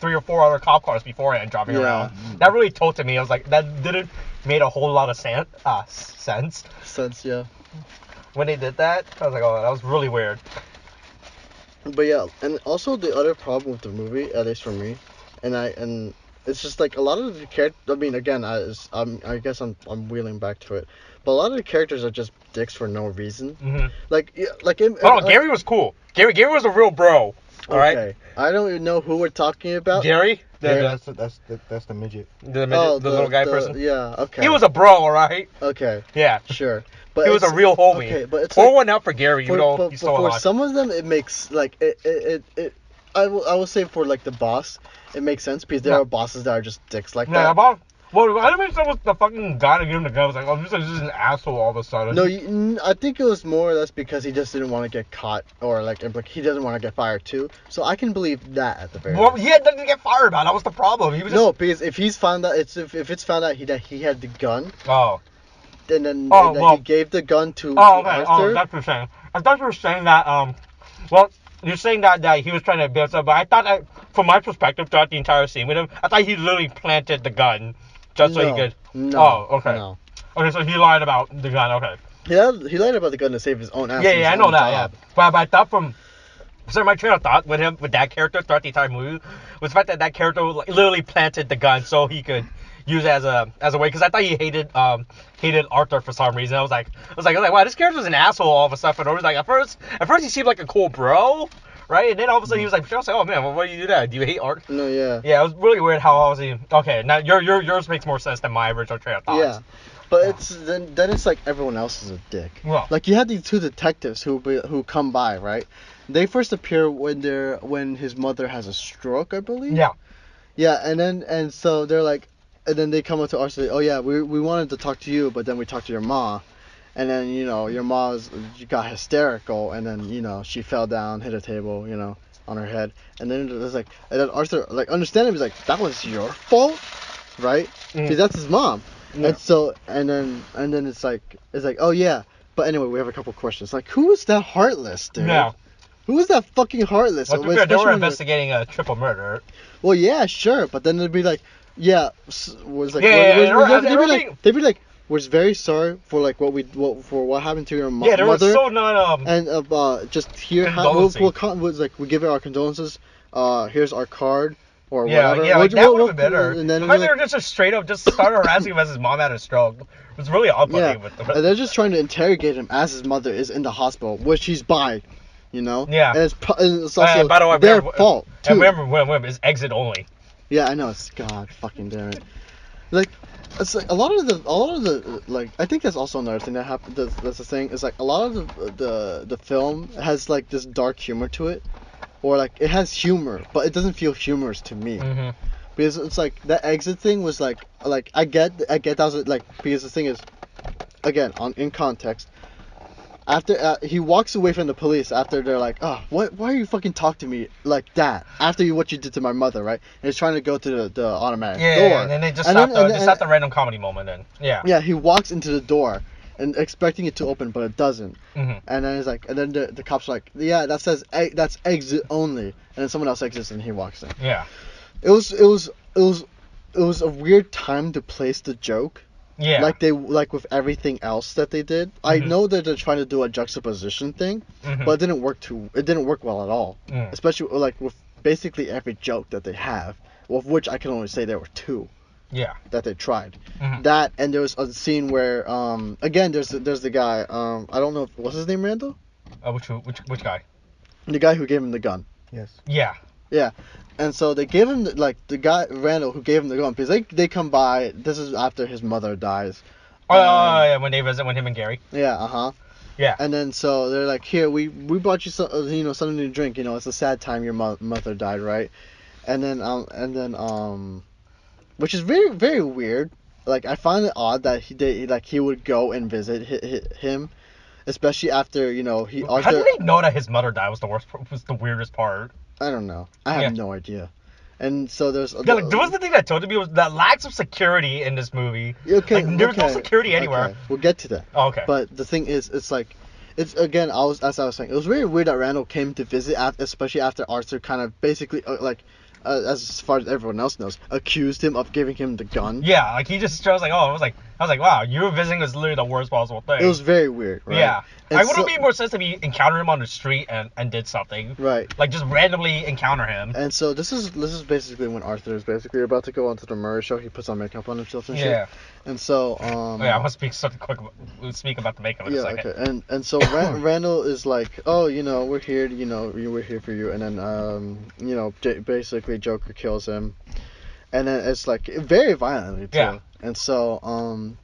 3 or 4 other cop cars beforehand driving around. That really tilted me. I was like, that didn't made a whole lot of sense. Yeah. When they did that, I was like, oh, that was really weird. But yeah, and also the other problem with the movie, at least for me, and it's just like a lot of the characters. I mean, again, I guess I'm wheeling back to it, but a lot of the characters are just dicks for no reason. Gary was cool. Gary was a real bro. All right. I don't even know who we're talking about. Gary. That's the midget. The little guy person. Yeah. Okay. He was a bro, all right. Okay. Yeah. Sure. But he was a real homie. Okay, but it's pour one out for Gary. He's still for alive. some of them, it makes like it. I will say for like the boss, it makes sense because there are bosses that are just dicks like that. Well, I didn't think it was the fucking guy that gave him the gun. I was like, oh, this is an asshole all of a sudden. No, I think it was more or less because he just didn't want to get caught or like he doesn't want to get fired too. So I can believe that at the very least. He had nothing to get fired about. That was the problem. He was just... No, because if he's found out, if it's found out that he had the gun. Oh. And then he gave the gun to okay. Arthur. Oh, that's what you're saying. I thought you were saying that. Well, you're saying that he was trying to build something, but I thought that, from my perspective, throughout the entire scene with him, I thought he literally planted the gun just so he could. No. Oh, okay. No. Okay, so he lied about the gun. Okay. He lied about the gun to save his own ass. Yeah, I know that. Job. Yeah, but I thought so my train of thought with that character throughout the entire movie was the fact that character literally planted the gun so he could use it as a way, because I thought he hated Arthur for some reason. I was like, wow, this character's an asshole all of a sudden. And I was like, at first he seemed like a cool bro, right? And then all of a sudden he was like, oh man, why do you do that? Do you hate Arthur? No, yeah. Yeah, it was really weird how I was even. Okay, now yours makes more sense than my original train of thought. Yeah. But it's then it's like everyone else is a dick. Well, like you had these 2 detectives who come by, right? They first appear when his mother has a stroke, I believe. Yeah. Yeah, and so they're like, and then they come up to Arthur. Oh yeah, we wanted to talk to you, but then we talked to your ma, and then your ma got hysterical, and then she fell down, hit a table, on her head, and then it was like, and then Arthur understandably was like, that was your fault, right? Because that's his mom. Yeah. And so and then it's like oh yeah, but anyway, we have a couple questions. Like, who is that Heartless, dude? Yeah. Who is that fucking Heartless? Well, they were investigating a triple murder. Well, yeah, sure, but then they'd be like, yeah, was like, they'd be like, we're very sorry for like what happened to your mother. Yeah, they were so not and just here, we give it our condolences. Here's our card. Or whatever. Yeah, like, that would have been better. And then they were just straight up just started harassing him as his mom had a stroke. It was really odd-putting with them. And they're just trying to interrogate him as his mother is in the hospital, which he's by, Yeah. And it's also by the way, their fault, too. And remember, it's exit only. Yeah, I know. It's God fucking damn it. Like, it's like a lot of the like, I think that's also another thing that happened. That's the thing. Is like a lot of the film has like this dark humor to it. Or like it has humor, but it doesn't feel humorous to me. Mm-hmm. Because it's like that exit thing was like I get that was like, because the thing is, again, in context, After he walks away from the police after they're like, oh, why are you fucking talk to me like that after what you did to my mother, right? And he's trying to go to the automatic door. Yeah, and then they just stopped the random comedy moment then. Yeah. Yeah, he walks into the door and expecting it to open, but it doesn't. Mm-hmm. And then he's like, and then the cops are like, yeah, that says that's exit only. And then someone else exits and he walks in. Yeah. It was a weird time to place the joke. Yeah. Like with everything else that they did. Mm-hmm. I know that they're trying to do a juxtaposition thing, Mm-hmm. but it didn't work well at all. Mm. Especially like with basically every joke that they have, of which I can only say there were 2 Yeah. that they tried. Mm-hmm. That, and there was a scene where again there's the guy, I don't know if, what's his name, Randall? Which guy? The guy who gave him the gun. Yes. Yeah. Yeah. And so they gave him the guy Randall who gave him the gun, because they come by. This is after his mother dies. Yeah, when they visit with him and Gary. Yeah. Yeah. And then so they're like, here, we brought you some, something to drink. It's a sad time your mother died, right? And then which is very, very weird. Like, I find it odd that he would go and visit him, especially after How did they know that his mother died was the weirdest part? I don't know. I have no idea. And so there's Yeah, like, there was the thing that told me was that lack of security in this movie. Okay, like, there was no security anywhere. Okay. We'll get to that. Oh, okay. But the thing is, it's again, as I was saying, it was very weird that Randall came to visit, especially after Arthur kind of basically as far as everyone else knows, accused him of giving him the gun. Yeah, like he just was like, oh, I was like, wow, you were visiting was literally the worst possible thing. It was very weird, right? Yeah. And I would have made more sense if he encountered him on the street and did something. Right. Like just randomly encounter him. And so this is basically when Arthur is basically about to go onto the murder show. He puts on makeup on himself and shit. Yeah. And so yeah, I want to speak about the makeup in a second. Okay. And so Randall is like, oh, we're here, we're here for you. And then basically Joker kills him, and then it's like very violently too. Yeah. And so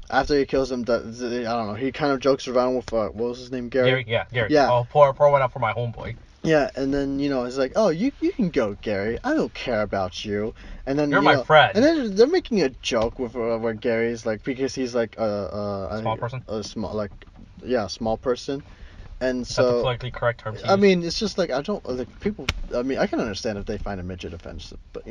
after he kills him, I don't know, he kind of jokes around with what was his name, Gary? Gary. Yeah. Oh, pour one out for my homeboy. Yeah, and then it's like, oh, you can go, Gary. I don't care about you. And then You're my friend. And then they're making a joke with where Gary's like, because he's like a small person. Small person. And That's so the politically correct term. I mean, it's just like, I don't like people. I mean, I can understand if they find a midget offensive, but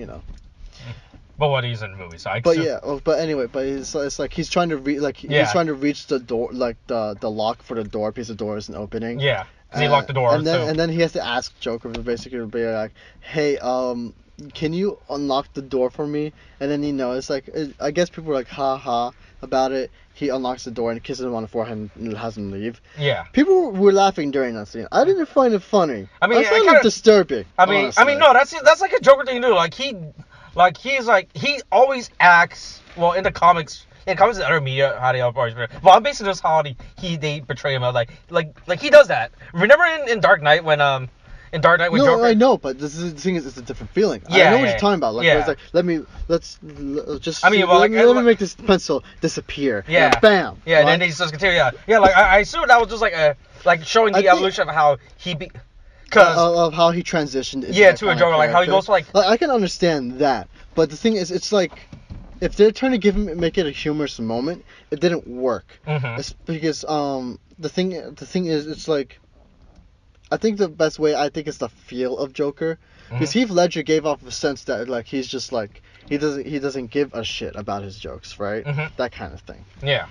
But what he's in the movie, so I But anyway, it's like he's trying to he's trying to reach the door, like the lock for the door, because the door isn't opening. Yeah, because he locked the door. And then he has to ask Joker to basically be like, hey, can you unlock the door for me? And then it's like, I guess people are like, ha ha about it. He unlocks the door and kisses him on the forehead and has him leave. Yeah. People were laughing during that scene. I didn't find it funny. I mean, I found it disturbing. I mean, no, that's like a Joker thing to do. He always acts well in the comics. In comics and other media, how they always portray. Well, I'm basing this how they portray him. Like he does that. Remember in Dark Knight when Joker. I know, but the thing is, it's a different feeling. Yeah, I know what you're talking about. Like, yeah. it's like, let me just. I mean, let me make this pencil disappear. Yeah. And bam. Yeah, and then they just continue. Yeah. Like I assume that was just like showing the evolution of how he of how he transitioned. Into to a Joker. Like how he goes like I can understand that, but the thing is, it's like, if they're trying to make it a humorous moment, it didn't work. Mm-hmm. It's because the thing is, it's like, I think the best way, is the feel of Joker, because Heath Ledger gave off a sense that like he's just like he doesn't give a shit about his jokes, right? Mm-hmm. That kind of thing. Yeah.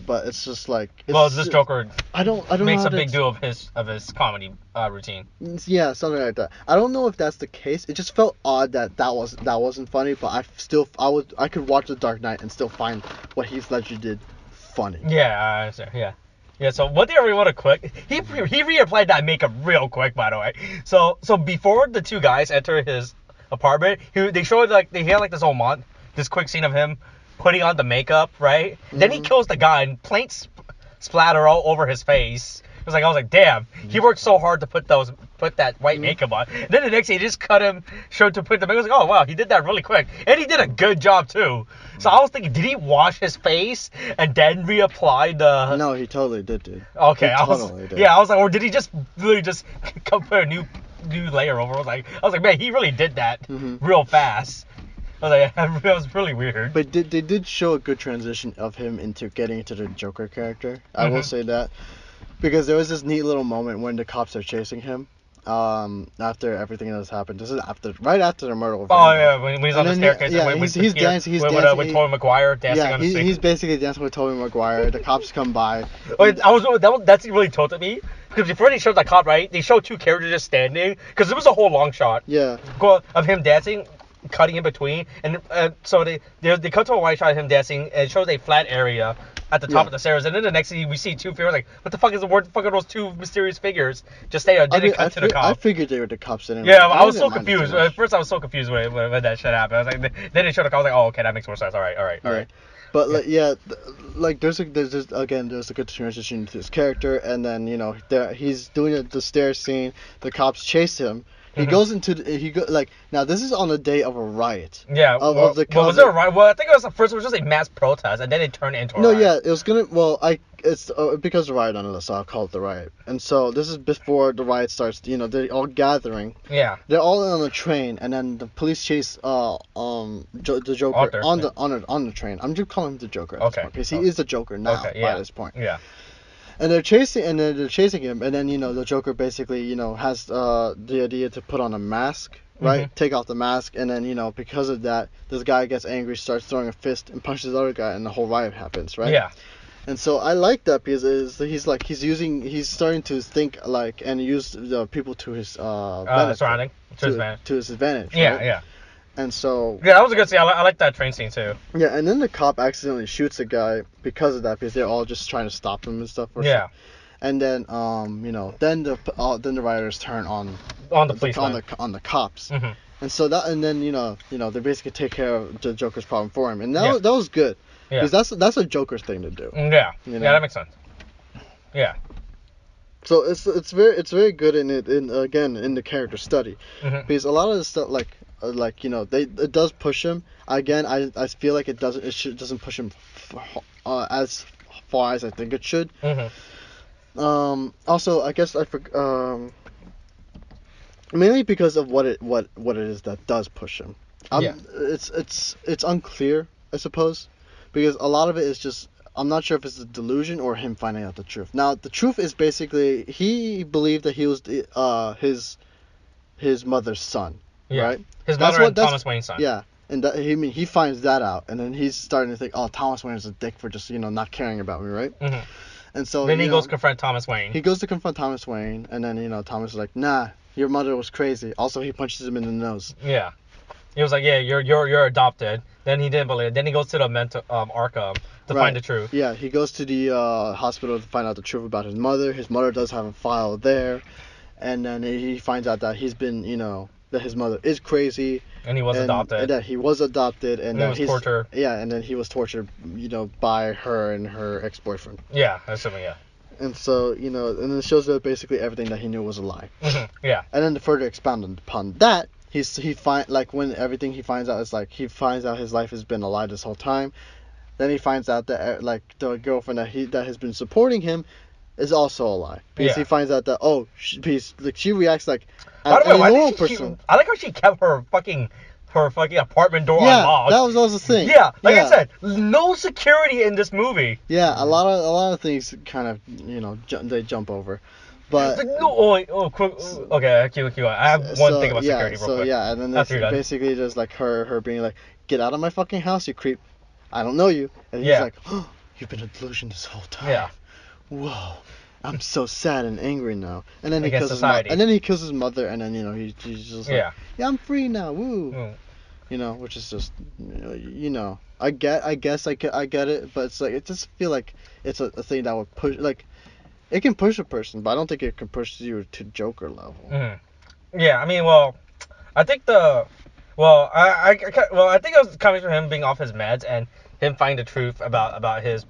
But it's just like, this Joker I don't makes know a big deal of his comedy routine. Yeah, something like that. I don't know if that's the case. It just felt odd that wasn't funny, but I could watch The Dark Knight and still find what Heath Ledger did funny. Yeah, yeah. So one thing I really want to quick, he reapplied that makeup real quick, by the way. So before the two guys enter his apartment, they showed they had this whole this quick scene of him putting on the makeup, right? Mm-hmm. Then he kills the guy and paint splatter all over his face. I was like, damn, he worked so hard to put that white makeup on. And then the next day, he just cut him, showed to put the makeup. I was like, oh wow, he did that really quick, and he did a good job too. So I was thinking, did he wash his face and then reapply the? No, he totally did, dude. Okay, I was like, or did he just literally just put a new layer over? I was like, man, he really did that real fast. I was like, that was really weird. But they did show a good transition of him into getting into the Joker character. I will say that. because there was this neat little moment when the cops are chasing him. After everything that's happened, this is right after the murder of Oh Randall. yeah, when he's on the staircase. Yeah, with he's Pierre- dancing. with Tobey Maguire dancing yeah, on the street. he's basically dancing with Tobey Maguire. The cops come by. That's really tilted me because before they showed the cop, right? They showed two characters just standing because it was a whole long shot. Yeah. Of him dancing, cutting in between, and so they cut to a wide shot of him dancing, and it shows a flat area at the top of the stairs, and then the next thing we see two figures like, what the fuck is the word? Fuck are those two mysterious figures? Just stay. Didn't cut to the cop. I figured they were the cops. Yeah, I was so confused. At first, I was so confused when that shit happened. I was like, then they showed the cop. I was like, oh, okay, that makes more sense. All right. But like there's a good transition to his character, and then he's doing the stairs scene. The cops chase him. He goes into now this is on the day of a riot. Yeah. Was there a riot? Well, I think it was at first it was just a mass protest, and then it turned into a riot. No, yeah, it was gonna. Well, it's because the riot on it, so I'll call it the riot. And so this is before the riot starts. They're all gathering. Yeah. They're all on the train, and then the police chase the Joker Arthur, on the train. I'm just calling him the Joker at this point, because he is the Joker now by this point. Yeah. And they're chasing him, and then the Joker basically has the idea to put on a mask, right? Mm-hmm. Take off the mask, and then because of that, this guy gets angry, starts throwing a fist, and punches the other guy, and the whole riot happens, right? Yeah. And so I like that because he's starting to think and use the people to his benefit, surrounding to his advantage. Right? Yeah. And so yeah, that was a good scene. I like that train scene too. Yeah, and then the cop accidentally shoots a guy because of that, because they're all just trying to stop him and stuff. And then then the rioters turn on the police on the cops. Mm-hmm. And so they basically take care of the Joker's problem for him, and that was good. Yeah. Because that's a Joker thing to do. Yeah. Yeah, that makes sense. Yeah. So it's very good in the character study, because a lot of the stuff it does push him. Again, I feel like it doesn't push him as far as I think it should. Also, I guess mainly because of what it is that does push him. It's unclear, I suppose, because a lot of it is just, I'm not sure if it's a delusion or him finding out the truth. Now, the truth is basically he believed that he was his mother's son, right? His mother and Thomas Wayne's son. Yeah, and he finds that out, and then he's starting to think, oh, Thomas Wayne is a dick for just not caring about me, right? Mm-hmm. And so then he goes to confront Thomas Wayne. He goes to confront Thomas Wayne, and then Thomas is like, nah, your mother was crazy. Also, he punches him in the nose. Yeah. He was like, yeah, you're adopted. Then he didn't believe it. Then he goes to the mental Arkham to find the truth. Yeah, he goes to the hospital to find out the truth about his mother. His mother does have a file there, and then he finds out that he's been, that his mother is crazy. And he was adopted. And that he was adopted, and that he was tortured. Yeah, and then he was tortured, by her and her ex-boyfriend. Yeah, assuming, yeah. And so, and then it shows that basically everything that he knew was a lie. Yeah. And then to further expound upon that, when everything he finds out is he finds out his life has been a lie this whole time. Then he finds out that the girlfriend that has been supporting him is also a lie, because he finds out that she reacts like a normal person. I like how she kept her fucking apartment door unlocked. That was also the thing. Yeah, I said, no security in this movie. Yeah, a lot of things kind of they jump over. But quick. Okay, keep going. I have one thing about security real quick. Yeah, and then it's basically just her being like, get out of my fucking house, you creep. I don't know you. And he's like, oh, you've been a delusion this whole time. Yeah. Whoa. I'm so sad and angry now. And then he Against kills society. and then he kills his mother, and then he's just like, yeah, I'm free now. Woo. Which is just I guess I get it, but it's like, it just feel like it's a thing that would push, it can push a person, but I don't think it can push you to Joker level. Mm-hmm. Yeah, I mean, I think I think it was coming from him being off his meds and him finding the truth about his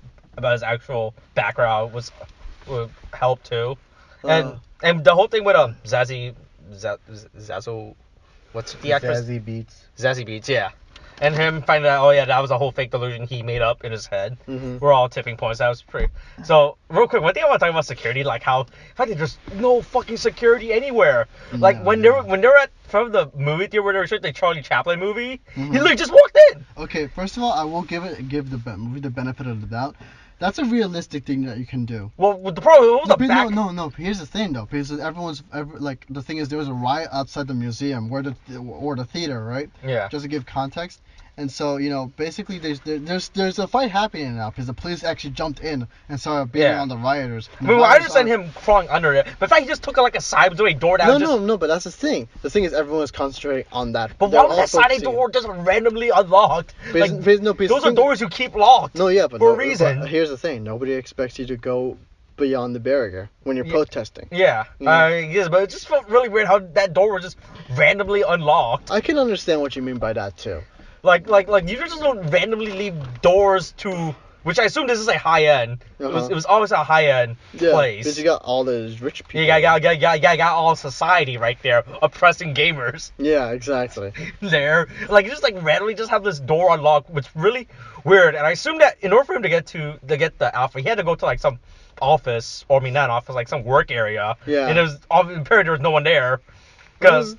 actual background would help too, and the whole thing with Zazie, what's the actress? Zazie Beetz, yeah. And him finding out, that was a whole fake delusion he made up in his head. Mm-hmm. We're all tipping points. That was pretty. So, real quick, one thing I want to talk about security, how there's no fucking security anywhere. When they're at from the movie theater where they were showing the Charlie Chaplin movie, he just walked in. Okay, first of all, I will give the movie the benefit of the doubt. That's a realistic thing that you can do. Well, the problem was No, the but back. no. Here's the thing, though, because like the thing is, there was a riot outside the museum or the theater, right? Yeah. Just to give context, and so basically there's a fight happening now because the police actually jumped in and started beating on the rioters. I mean, I understand him crawling under it, but the fact he just took like a sideway door down. No, but that's the thing. The thing is, everyone was concentrating on that. But why was that side door just randomly unlocked? Those are doors you keep locked. No, yeah, but for a reason. But here's the thing: nobody expects you to go beyond the barrier when you're protesting. Yeah, yes, but it just felt really weird how that door was just randomly unlocked. I can understand what you mean by that too. Like you just don't randomly leave doors to, which I assume this is a high end. It was always a high end place. Because you got all those rich people. You got all society right there oppressing gamers. Yeah, exactly. There, like just like randomly just have this door unlocked, which is really weird. And I assume that in order for him to get the alpha, he had to go to like some office, or I mean not office, like some work area. Yeah. And apparently there was no one there, because.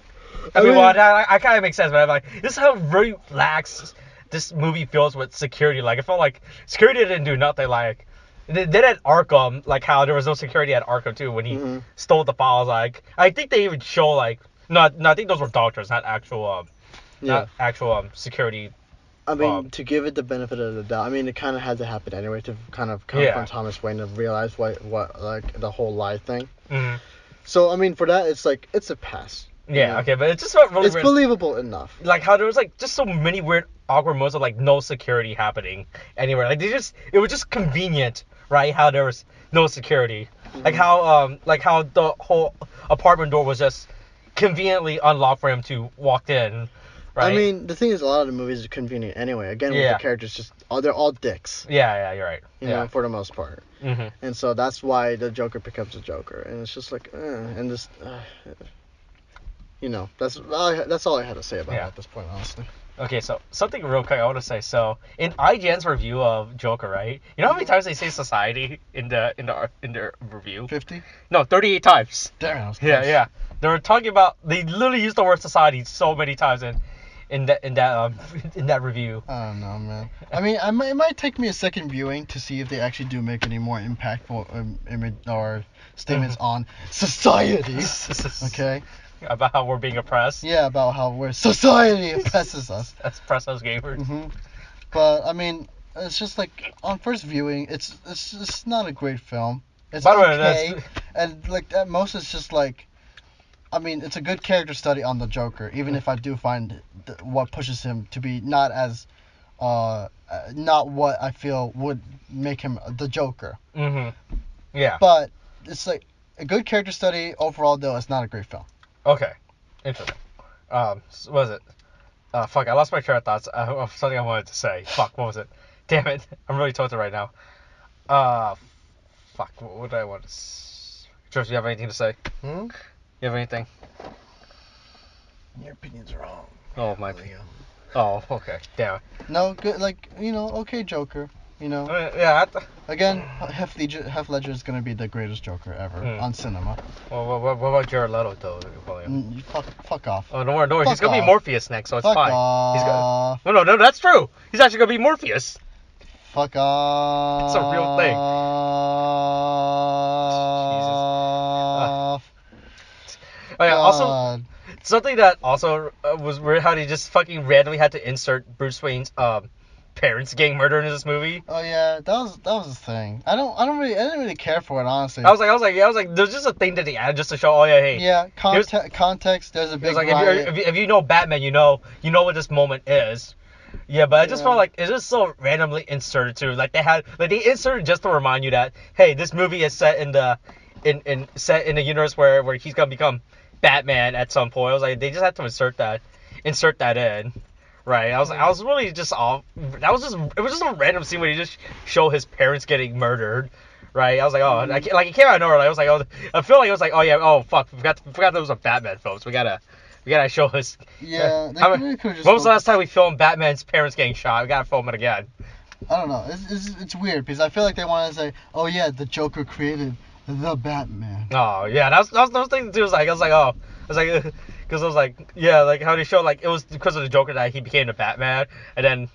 I kind of make sense, but I'm like, this is how really lax this movie feels with security. Like, it felt like security didn't do nothing. Like, they did at Arkham, like how there was no security at Arkham too when he stole the files. Like, I think they even show like, no, I think those were doctors, not actual security. I mean, to give it the benefit of the doubt, I mean, it kind of had to happen anyway to kind of confront Thomas Wayne and realize what like the whole lie thing. Mm-hmm. So I mean, for that, it's a pass. Yeah, okay, but it just felt really it's weird. Believable enough. Like how there was like just so many weird awkward moments of like no security happening anywhere. Like it was just convenient, right? How there was no security. Like how the whole apartment door was just conveniently unlocked for him to walk in. Right? I mean, the thing is, a lot of the movies are convenient anyway. Again, with the characters, they're all dicks. Yeah, you're right. You know, for the most part. Mm-hmm. And so that's why the Joker becomes a Joker, and it's just like, and just, that's all I had to say about it at this point, honestly. Okay, so something real quick I want to say. So in IGN's review of Joker, right? You know how many times they say society in their review? 50? No, 38 times. Damn. Yeah. They were talking about. They literally used the word society so many times in that review. I don't know, man. I mean, it might take me a second viewing to see if they actually do make any more impactful image or statements on society. Okay. About how we're being oppressed. Yeah, about how society oppresses us. That's oppress us gamers. Mm-hmm. But I mean, it's just like on first viewing, it's not a great film. It's okay, and like at most it's just like, I mean, it's a good character study on the Joker, even if I do find what pushes him to be not what I feel would make him the Joker. Mm-hmm. Yeah. But it's like a good character study overall, though. It's not a great film. Okay. Interesting. What was it? Fuck, I lost my train of thoughts. Something I wanted to say. Fuck, what was it? Damn it. I'm really tilted right now. Fuck, what did I want to say? George, do you have anything to say? You have anything? Your opinion's wrong. Oh, my opinion. Oh, okay. Damn it. No, good, like, okay Joker, Yeah. Again, Heath Ledger is going to be the greatest Joker ever on cinema. Well, what about Jared Leto, though? Fuck off. Oh, don't worry. He's going to be Morpheus next, so it's fuck fine. Off. No, that's true. He's actually going to be Morpheus. Fuck off. It's a real thing. Jesus. Oh, yeah, also, something that also was weird how they just fucking randomly had to insert Bruce Wayne's parents getting murdered in this movie. Oh yeah, that was a thing. I didn't really care for it, honestly. I was like, there's just a thing that they added just to show. Oh yeah, hey. Yeah, context. There's a big. Like if you know Batman, you know what this moment is. Yeah, but I just felt like it's just so randomly inserted too. Like they inserted just to remind you that hey, this movie is set in the universe where he's gonna become Batman at some point. I was like, they just had to insert that in. Right, I was really just off. It was just a random scene where you just show his parents getting murdered. Right, I was like, oh, like it came out of nowhere. Like, I was like, oh, I feel like it was like, oh yeah, oh fuck, forgot that was a Batman film. So we gotta show his. Yeah. When was the last time we filmed Batman's parents getting shot? We gotta film it again. I don't know. It's weird because I feel like they want to say, oh yeah, the Joker created the Batman. Oh yeah, that was thing too. Because I was like, yeah, like how they show like it was because of the Joker that he became the Batman, and then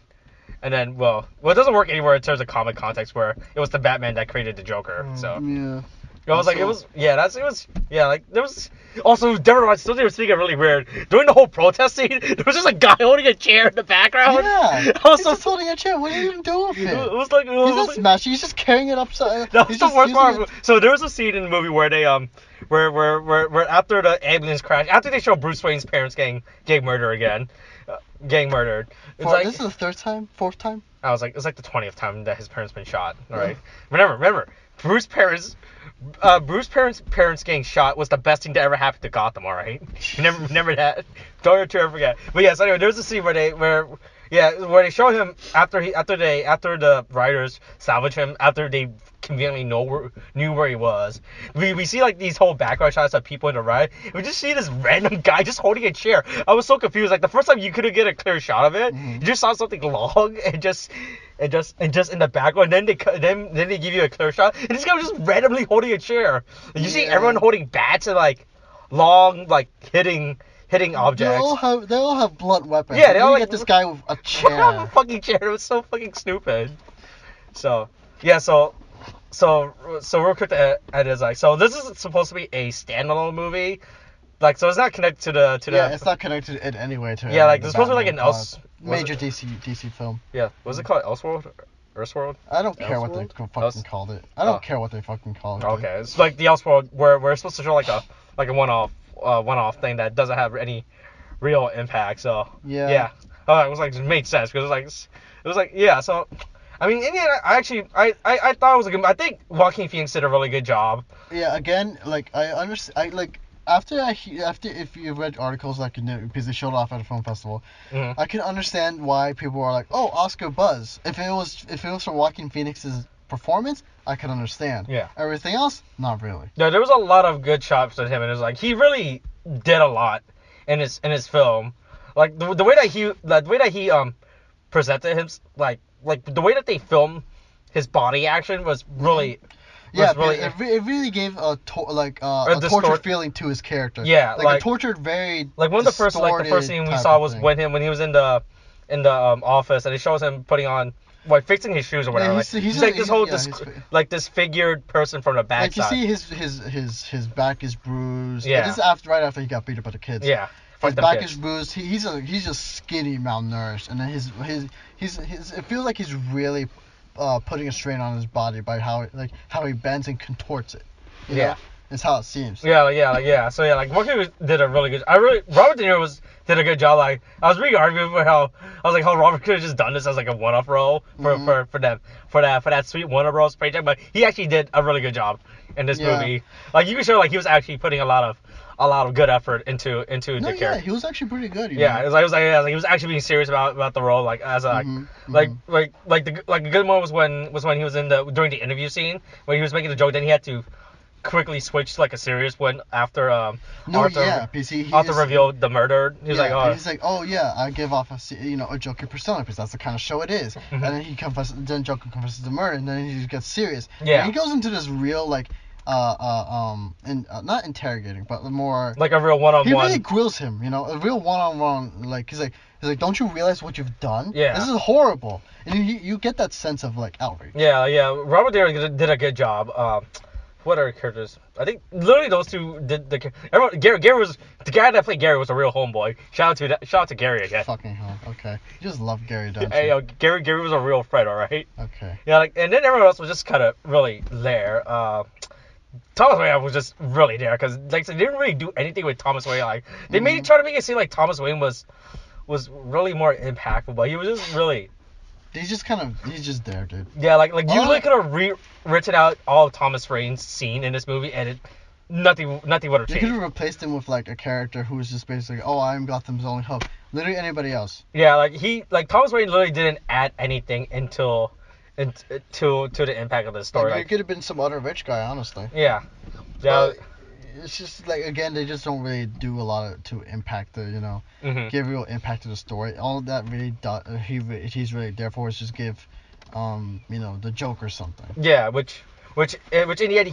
And then, well, it doesn't work anywhere in terms of comic context where it was the Batman that created the Joker. So Yeah. I was like, it was like there was also something speaking really weird during the whole protest scene. There was just a guy holding a chair in the background. Yeah. Also, He's just holding a chair. What are you even doing with it it? was like He's not smashing. He's just carrying it upside. That was He's the just worst using part. it- So there was a scene in the movie where they where after the ambulance crash, after they show Bruce Wayne's parents getting murdered again, getting murdered. It's like this is the third time, fourth time. I was like, it's like the 20th time that his parents been shot. All right. Remember, Bruce's parents getting shot was the best thing to ever happen to Gotham. All right. Remember that. Don't ever forget. But yes, anyway, there's a scene where they show him after the writers salvage him after they conveniently knew where he was. We see like these whole background shots of people in the ride. We just see this random guy just holding a chair. I was so confused. Like the first time you couldn't get a clear shot of it, you just saw something long and just in the background. Then they give you a clear shot, and this guy was just randomly holding a chair. And you see everyone holding bats and like long like hitting objects. They all have blunt weapons. Yeah, they all you like get this guy with a a chair. fucking chair. It was so fucking stupid. So yeah, so real quick to add is like, so this is supposed to be a standalone movie, like so it's not connected to the Yeah, it's not connected in any way to. Yeah, like the it's supposed to be like Batman, an else major DC film. Yeah, was it called Elseworld? Earthworld? I don't care what they Elseworld? fucking called it. I don't care what they fucking called it. Okay, it's like the Elseworld where it's supposed to show like a one-off thing that doesn't have any real impact. So Yeah. it was like it made sense because it was like yeah. So I mean, in the end, I thought it was a good. I think Joaquin Phoenix did a really good job. Yeah, again, like I understand. I like after if you read articles like because they showed off at a film festival, Mm-hmm. I can understand why people are like, oh, Oscar buzz. If it was for Joaquin Phoenix's performance, I can understand. Yeah. Everything else, not really. Yeah, there was a lot of good shots of him, and it was like he really did a lot in his film. Like the way that he presented him, like the way that they filmed his body action was really. Yeah, really, it really gave a tortured distort- feeling to his character. Yeah, like a tortured, very like one of the first scene we saw was when he was in the office, and it shows him putting on fixing his shoes or whatever. Yeah, he's like this whole disfigured person from the backside. Like you see his back is bruised. Yeah. This is right after he got beat up by the kids. Yeah. His back is bruised. He's just skinny, malnourished, and then his it feels like he's really putting a strain on his body by how he bends and contorts it. You know? It's how it seems. Yeah. So Joaquin did a really good. Robert De Niro did a good job. Like I was really arguing for how Robert could have just done this as like a one-off role for that sweet one-off role paycheck, but he actually did a really good job in this movie. Like you can show like he was actually putting a lot of good effort into the character. Yeah, he was actually pretty good. It was like he was actually being serious about the role. Like as a like a good one was when he was during the interview scene when he was making the joke. Then he had to quickly switch to like a serious one after Arthur revealed the murder. He's like, oh yeah, I give off a Joker persona because that's the kind of show it is. And then Joker confesses the murder, and then he just gets serious. Yeah. And he goes into this real not interrogating, but more like a real one-on-one. He really grills him, a real one-on-one. Like he's like, don't you realize what you've done? Yeah. This is horrible, and you get that sense of like outrage. Yeah. Robert De Niro did a good job. What other characters? I think literally those two did Gary was the guy that played Gary was a real homeboy. Shout out to Gary again. Fucking hell. Okay. You just love Gary, don't you? Hey, Gary was a real friend, alright? Okay. Yeah, and then everyone else was just kind of really there. Thomas Wayne was just really there because they didn't really do anything with Thomas Wayne. Like they try to make it seem like Thomas Wayne was really more impactful, but he was just really. He's just there, dude. Yeah, like you really could have rewritten out all of Thomas Wayne's scene in this movie, and nothing would have changed. You could have replaced him with like a character who was just basically, oh, I'm Gotham's only hope. Literally anybody else. Yeah, like Thomas Wayne literally didn't add anything to the impact of the story. Like, it could have been some other rich guy, honestly. Yeah. It's just like, again, they just don't really do a lot to impact the, give real impact to the story. All that really he's really there for is just give, the Joker something. Yeah, which in the end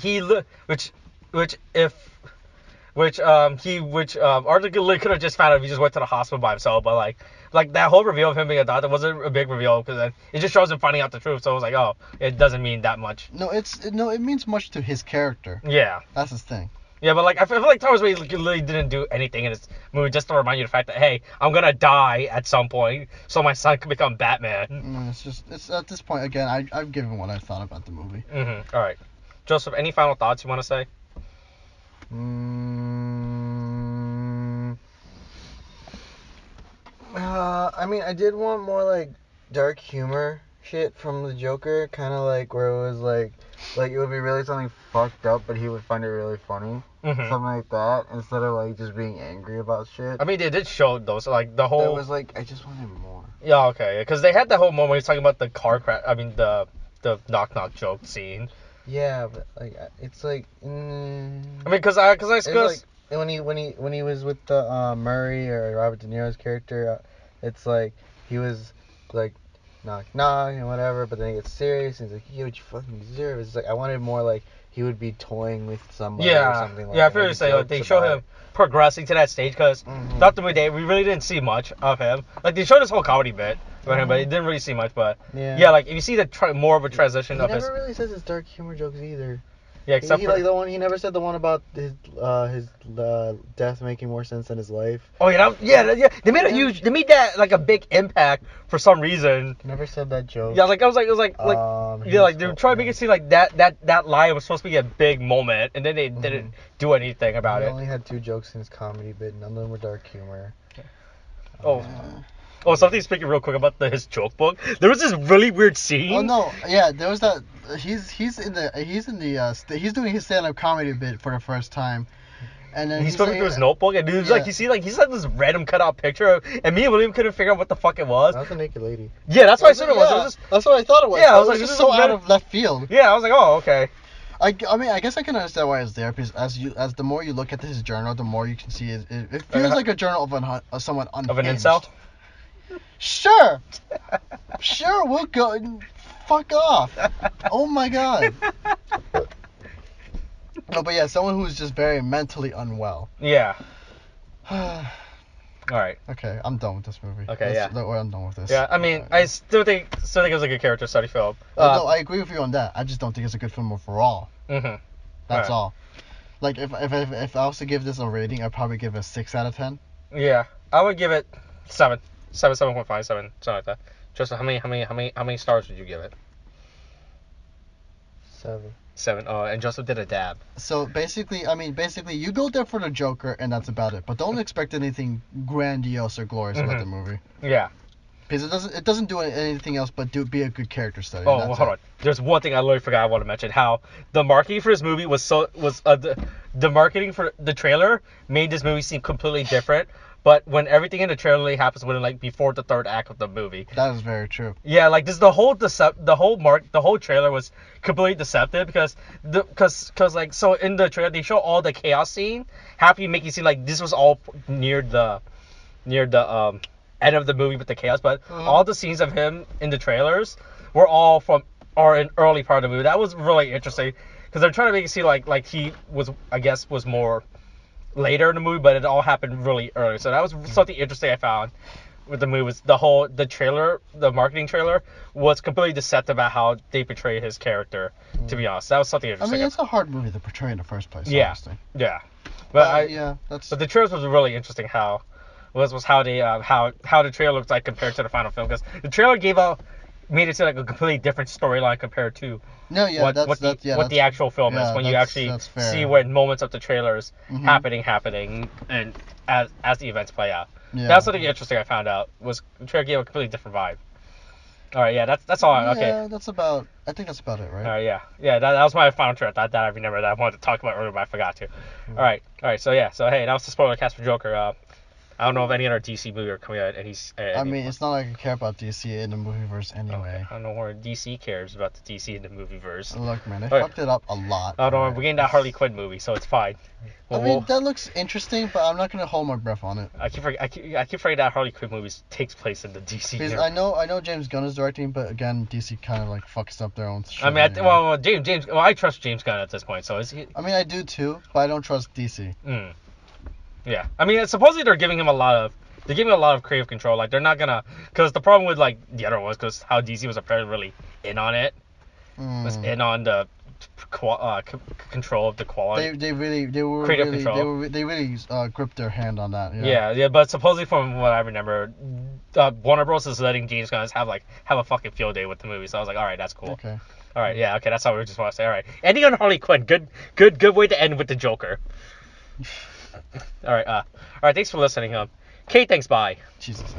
which arguably could have just found out if he just went to the hospital by himself, but like that whole reveal of him being a doctor wasn't a big reveal because then it just shows him finding out the truth. So it was like, oh, it doesn't mean that much. No, it means much to his character. Yeah. That's his thing. Yeah, but like I feel like Thomas Wayne really didn't do anything in this movie just to remind you the fact that, hey, I'm gonna die at some point, so my son can become Batman. It's at this point again. I've given what I thought about the movie. All right, Joseph, any final thoughts you want to say? I mean, I did want more like dark humor shit from the Joker, kind of like where it was like it would be really something fucked up, but he would find it really funny, something like that, instead of like just being angry about shit. I mean, they did show those, like the whole. It was like I just wanted more. Yeah, okay, because they had that whole moment where he's talking about the car crash. I mean, the knock knock joke scene. Yeah, but like it's like. I mean, because like when he was with the Murray or Robert De Niro's character, it's like he was like knock knock and whatever, but then he gets serious and he's like, yeah, what you fucking deserve. It's like I wanted more like he would be toying with somebody or something like that. Yeah, I feel what you're saying. Like, they show him progressing to that stage because throughout the movie, we really didn't see much of him. Like, they showed this whole comedy bit about him, but it didn't really see much. But yeah, like, if you see more of a transition of his. He never really says his dark humor jokes either. Yeah, except he for like the one he never said the one about his death making more sense than his life. Oh yeah, They made that like a big impact for some reason. Never said that joke. Yeah, like it was like they were trying to make it seem like that line was supposed to be a big moment, and then they didn't do anything about it. He only had 2 jokes in his comedy bit. None of them were dark humor. Oh, something speaking real quick about his joke book. There was this really weird scene. Oh no, yeah, there was that. He's doing his stand-up comedy bit for the first time, and then he's flipping through his notebook, and dude's like, he said this random cutout picture, and me and William couldn't figure out what the fuck it was. That was a naked lady. Yeah, that's what I said it was. That's what I thought it was. Yeah, I was like, just so out of left field. Yeah, I was like, oh, okay. I mean, I guess I can understand why it's there because as the more you look at his journal, the more you can see it feels like a journal of someone unhinged. Of an incel. Sure, we'll go. Fuck off. Oh my god. No, but yeah, someone who's just very mentally unwell. Yeah. Alright. Okay, I'm done with this movie. Okay, I'm done with this. Yeah, I mean, I still think it was a good character study film. No, I agree with you on that. I just don't think it's a good film overall. That's all. Like, if I was to give this a rating, I'd probably give it a 6 out of 10. Yeah, I would give it 7. 7.5, something like that. Joseph, how many stars would you give it? 7. 7. Oh, and Joseph did a dab. So basically, you go there for the Joker, and that's about it. But don't expect anything grandiose or glorious about the movie. Yeah. Because it doesn't do anything else but be a good character study. Oh, well, hold on. There's one thing I literally forgot I want to mention. How the marketing for this movie the marketing for the trailer made this movie seem completely different. But when everything in the trailer happens before the third act of the movie. That is very true. Yeah, like this the whole trailer was completely deceptive because so in the trailer they show all the chaos scene, happy making it seem like this was all near the end of the movie with the chaos, but all the scenes of him in the trailers were all an early part of the movie. That was really interesting because they're trying to make it seem like he was more later in the movie, but it all happened really early. So that was something interesting I found with the movie. Was the marketing trailer was completely deceptive about how they portray his character. To be honest, that was something interesting. I mean, it's a hard movie to portray in the first place. Yeah, honestly. yeah. But the trailers was really interesting. How they how the trailer looks like compared to the final film, because the trailer made it seem like a completely different storyline compared to what the actual film is, when you actually see when moments of the trailers happening and as the events play out. Yeah. That's something interesting I found out, was the trailer gave a completely different vibe. All right, yeah, that's all. Okay. Yeah, I think that's about it, right? All right, yeah, that was my final trailer. That I remember that I wanted to talk about earlier, but I forgot to. All right, so hey, that was the spoiler cast for Joker. I don't know if any other DC movie are coming out. I mean, it's not like I care about DC in the movieverse anyway. Okay. I don't know where DC cares about the DC in the movieverse. Look, man, they fucked it up a lot. I don't know. We're getting that Harley Quinn movie, so it's fine. That looks interesting, but I'm not gonna hold my breath on it. I keep forgetting that Harley Quinn movie takes place in the DC. Because I know James Gunn is directing, but again, DC kind of like fucks up their own shit. I mean, James. Well, I trust James Gunn at this point, so is he? I mean, I do too, but I don't trust DC. Yeah, I mean, supposedly they're giving him a lot of creative control. Like they're not gonna, because the problem with like the other ones, because how DC was apparently really in on it, was in on the control of the quality. They really gripped their hand on that. Yeah, but supposedly from what I remember, Warner Bros is letting James Gunn have a fucking field day with the movie. So I was like, all right, that's cool. Okay. All right, yeah, okay, that's how we just want to say. All right, ending on Harley Quinn. Good way to end with the Joker. All right, thanks for listening. Kate, thanks. Bye. Jesus.